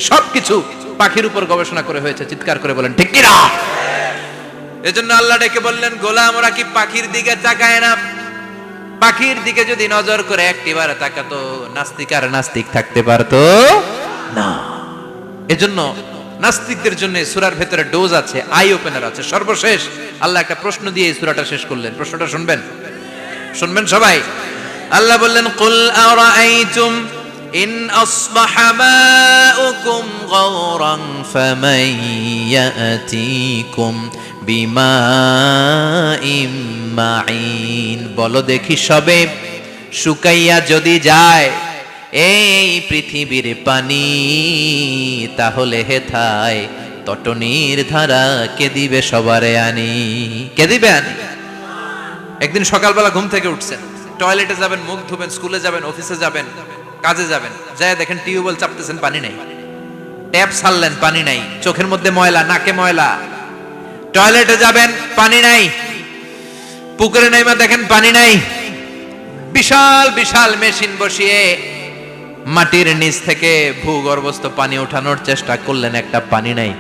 সবকিছু পাখির উপর গবেষণা করে হয়েছে। চিৎকার করে বলেন ঠিক কিনা? এজন্য আল্লাহ ডেকে বললেন, গোলাম ওরা কি পাখির দিকে তাকায় না? পাখির দিকে যদি নজর করে একটিবার তাকাতো, নাস্তিক আর নাস্তিক থাকতে পারতো না। এজন্য নাস্তিকদের জন্য সূরার ভেতরে ডোজ আছে, আই ওপেনার আছে। সর্বশেষ আল্লাহ একটা প্রশ্ন দিয়ে এই সূরাটা শেষ করলেন। প্রশ্নটা শুনবেন? শুনবেন সবাই? আল্লাহ বললেন, কুল আরাআইতুম ইন আসবাহা মাউকুম গাওরান ফামান ইয়াতিকুম বিমাইম মাইন। বলো দেখি সবে, শুকাইয়া যদি যায় এই পৃথিবীর পানি, তাহলে হেথায় তটনির ধারা কে দিবে সবারে আনি? কে দিবে আনি? একদিন সকালবেলা ঘুম থেকে উঠছেন, টয়লেটে যাবেন, মুখ ধুবেন, স্কুলে যাবেন, অফিসে যাবেন, কাজে যাবেন, যায় দেখেন টিউবওয়েল চাপতেছেন, পানি নাই। ট্যাপ ছাড়লেন, পানি নাই। চোখের মধ্যে ময়লা, নাকে ময়লা। টয়লেটে যাবেন, পানি নাই। পুকুরে নাইমা দেখেন পানি নাই, বিশাল বিশাল মেশিন বসিয়ে মাটির নিচ থেকে ভূগর্ভস্থ পানি ওঠানোর চেষ্টা করলেন, একটা পানি নাই,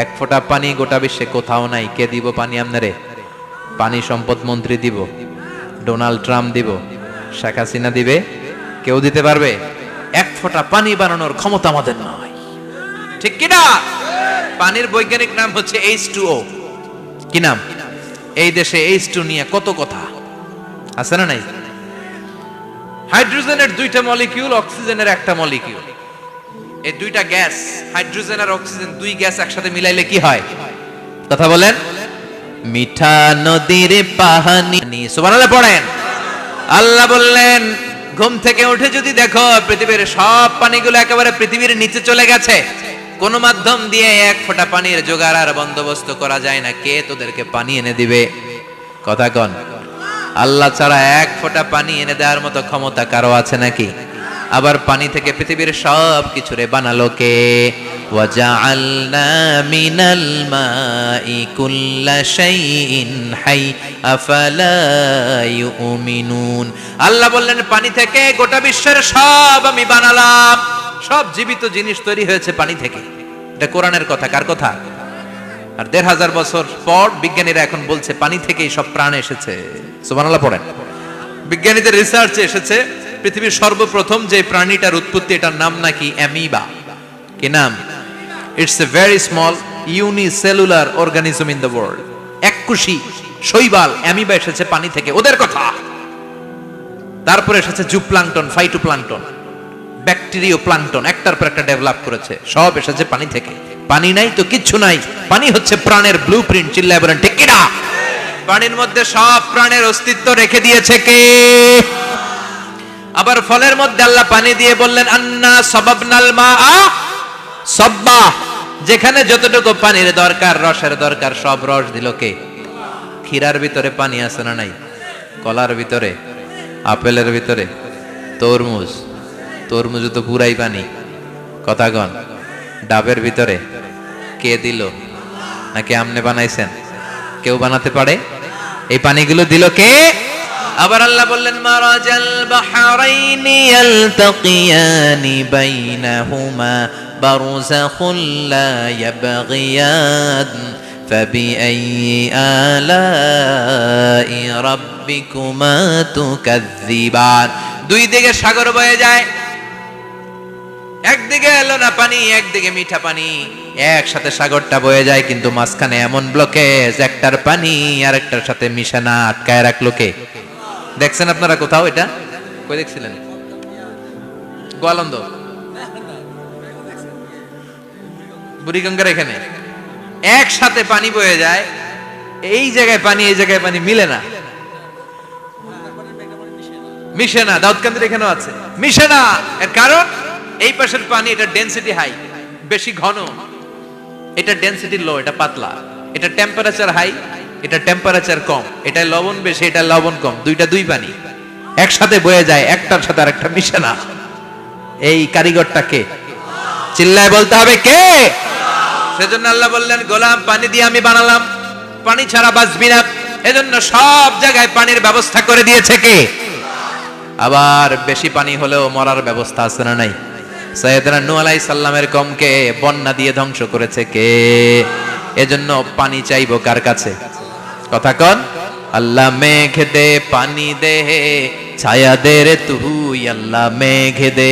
এক ফোঁটা পানি গোটা বিশ্বে কোথাও নাই। কে দিব পানি আপনারে? পানি সম্পদ মন্ত্রী দিব, ডোনাল্ড ট্রাম্প দিব, শেখ হাসিনা দিবে? কেউ দিতে পারবে? এক ফোঁটা পানি বানানোর ক্ষমতা আমাদের নয়, ঠিক কিনা? পানির বৈজ্ঞানিক নাম হচ্ছে H2O। কি নাম? এই দেশে H2 নিয়ে কত কথা আছে না নাই? হাইড্রোজেনের দুইটা মলিকিউল, অক্সিজেনের একটা মলিকিউল। এই দুইটা গ্যাস, হাইড্রোজেন আর অক্সিজেন, দুই গ্যাস একসাথে মিলাইলে কি হয়? কথা বলেন। মিঠা নদীর পানি, সুবহানাল্লাহ পড়েন। আল্লাহ বললেন ঘুম থেকে উঠে যদি দেখো পৃথিবীর সব পানিগুলো একেবারে পৃথিবীর নিচে চলে গেছে, কোন মাধ্যম দিয়ে এক ফোঁটা পানির জোগাড় আর বন্দোবস্ত করা যায় না, কে তোদেরকে পানি এনে দিবে? কথা কন। আল্লাহ ছাড়া এক ফোঁটা পানি এনে দেওয়ার মতো ক্ষমতা কারো আছে নাকি? আবার পানি থেকে পৃথিবীর সব কিছুরে বানালো কে? ওয়াজআলনা মিনাল মাই কুল্লা শাইইন হাই আফালা ইউমিনুন। আল্লাহ বললেন পানি থেকে গোটা বিশ্বের সব আমি বানালাম, সব জীবিত জিনিস তৈরি হয়েছে পানি থেকে। এটা কোরআনের কথা, কার কথা? আর ১৫০০ বছর পর বিজ্ঞানীরা এখন বলছে পানি থেকেই সব প্রাণ এসেছে। সুবহানাল্লাহ পড়েন। বিজ্ঞানীদের রিসার্চে এসেছে পৃথিবীর সর্বপ্রথম যে প্রাণীটার উৎপত্তি, এটার নাম নাকি অ্যামিবা। কি নাম? It's a very small unicellular organism in the world. এককুশি শৈবাল অ্যামিবা এসেছে পানি থেকে, ওদের কথা। তারপরে এসেছে জুপ্লাঙ্কটন, ফাইটোপ্লাঙ্কটন, ব্যাকটেরিয়া প্লাঙ্কটন, একটার পর একটা ডেভেলপ করেছে, সব এসেছে পানি থেকে। পানি নাই তো কিচ্ছু নাই। পানি হচ্ছে প্রাণের ব্লুপ্রিন্ট। চিল্লায় বলেন ঠিক কিনা? পানির মধ্যে সব প্রাণের অস্তিত্ব রেখে দিয়েছে কে? আবার ফলের মধ্যে আল্লাহ পানি দিয়ে বললেন আন্না সাবাবনাল মাআ সাব্বা। যেখানে যতটুকু পানির দরকার, রসের দরকার, সব রস দিল কে? ক্ষীরার ভিতরে পানি আছে না নাই? কলার ভিতরে, আপেলের ভিতরে, তরমুজ, তরমুজে তো পুরাই পানি। কথা কন। ডাবের ভিতরে কে দিল? নাকি আমনে বানাইছেন? কেউ বানাতে পারে? এই পানিগুলো দিল কে? আবার আল্লাহ বললেন মারাজাল বাহরাইনি ইয়ালতাকিয়ানি বাইনাহুমা বারযাখুল লা ইয়াবগিয়ান ফাবিআইয়ি আলাই রাব্বিকুমা তুকাযযিবান। দুই দিকে সাগর বয়ে যায়, একদিকে এলো না পানি, একদিকে মিঠা পানি, একসাথে সাগরটা বয়ে যায়, কিন্তু মাঝখানে এমন ব্লকেজ, একটার পানি আরেকটার সাথে মিশে না, আটকায় রাখলো কে? দেখছেন আপনারা কোথাও এটা? কই দেখছিলেন? গোয়ালন্দ, বুড়িগঙ্গার এখানে একসাথে পানি বয়ে যায়, এই জায়গায় পানি এই জায়গায় পানি মিলে না, মিশে না। দাউদকান্দির এখানেও আছে, মিশে না। এর কারণ এই পাশের পানি, এটা ডেনসিটি হাই, বেশি ঘন, এটা ডেনসিটি লো, এটা পাতলা, এটা টেম্পারেচার হাই, এটা টেম্পারেচার কম, এটা লবণ বেশি, এটা লবণ কম, দুইটা দুই পানি একসাথে বয়ে যায়, একটার সাথে আরেকটা মিশে না। এই কারিগরটা কে? চিল্লায় বলতে হবে কে? সেজন্য আল্লাহ বললেন গোলাম পানি দিয়ে আমি বানালাম, পানি ছাড়া বাঁচবি না, এজন্য সব জায়গায় পানির ব্যবস্থা করে দিয়েছে কে? আবার বেশি পানি হলেও মরার ব্যবস্থা আছে না নাই? সাইয়েদনা নূহ আলাইহিস সালামের কওমকে বন্যা দিয়ে ধ্বংস করেছে কে? এজন্য পানি চাইবো কার কাছে? কথা কন। আল্লাহ মেঘ দে পানি দে ছায়া দে রে তুই, আল্লাহ মেঘ দে।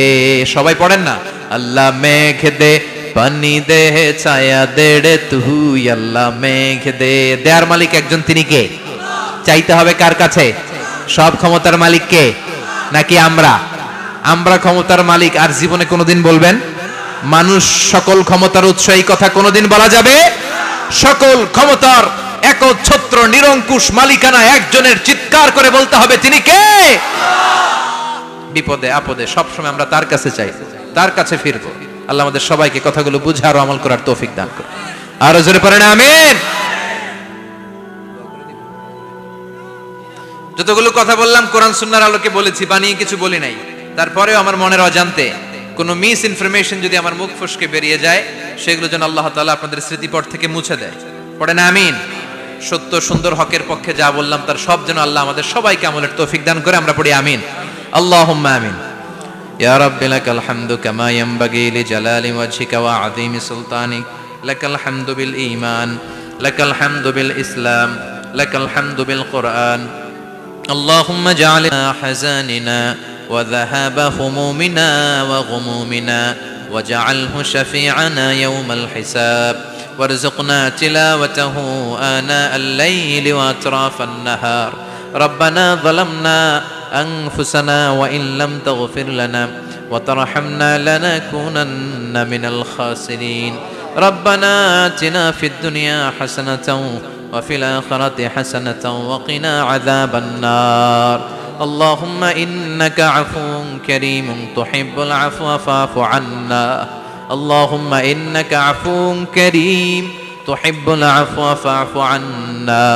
সবাই পড়েন না? আল্লাহ মেঘ দে পানি দে ছায়া দে রে তুই, আল্লাহ মেঘ দে। দেয়ার মালিক একজন, তিনি কে? চাইতে হবে কার কাছে? সব ক্ষমতার মালিক কে? নাকি আমরা? আমরা ক্ষমতার মালিক আর জীবনে কোনোদিন বলবেন? মানুষ সকল ক্ষমতার উৎস, এই কথা কোনোদিন বলা যাবে? সকল ক্ষমতার একচ্ছত্র নিরঙ্কুশ মালিকানা একজনের, চিৎকার করে বলতে হবে তিনি কে? বিপদে আপদে সবসময় আমরা তার কাছে চাই, তার কাছে ফিরবো। আল্লাহ আমাদের সবাইকে কথাগুলো বুঝে আরো আমল করার তৌফিক দান করুন। আরো জোরে পড়েন আমিন। যতগুলো কথা বললাম কোরআন সুন্নাহর আলোকে বলেছি, বানিয়ে কিছু বলি নাই। তারপরেও আমার মনের অজান্তে কোনো মিস ইনফরমেশন যদি আমার মুখ ফসকে বেরিয়ে যায়, সেগুলো যেন আল্লাহ তাআলা আপনাদের স্মৃতিপট থেকে মুছে দেয়। পড়েন আমিন। সত্য সুন্দর হকের পক্ষে যা বললাম তার সব যেন আল্লাহ আমাদের সবাইকে আমলের তৌফিক দান করে। আমরা পড়ি আমিন, আল্লাহুম্মা আমিন। ইয়া রাব্বি লাকাল হামদু কামা ইয়ানবাগি লিজালালি ওয়াজহিকা ওয়া আযীমি সুলতানিক, লাকাল হামদু বিল ঈমান, লাকাল হামদু বিল ইসলাম, লাকাল হামদু বিল কুরআন। اللهم اجعلنا حزاننا وذهاب همومنا وغمومنا واجعله شفيعنا يوم الحساب وارزقنا تلاوته آناء الليل وأطراف النهار. ربنا ظلمنا أنفسنا وإن لم تغفر لنا وترحمنا لنكونن من الخاسرين. ربنا آتنا في الدنيا حسنة وفي الآخرة حسنة وقنا عذاب النار. اللهم إنك عفو كريم تحب العفو فاعف عنا. اللهم إنك عفو كريم تحب العفو فاعف عنا.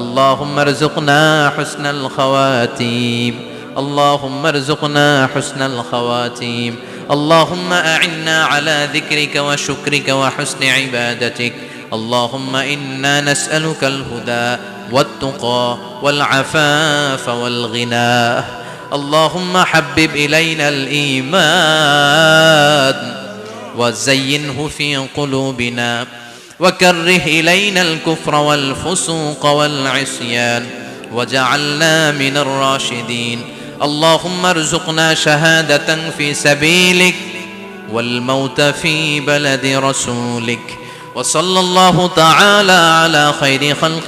اللهم ارزقنا حسن الخواتيم. اللهم ارزقنا حسن الخواتيم. اللهم أعنا على ذكرك وشكرك وحسن عبادتك. اللهم إنا نسألك الهدى والتقى والعفاف والغنى. اللهم حبب إلينا الإيمان وزينه في قلوبنا وكره إلينا الكفر والفسوق والعصيان وجعلنا من الراشدين. اللهم ارزقنا شهادة في سبيلك والموت في بلد رسولك. وصلى الله تعالى على خير خلق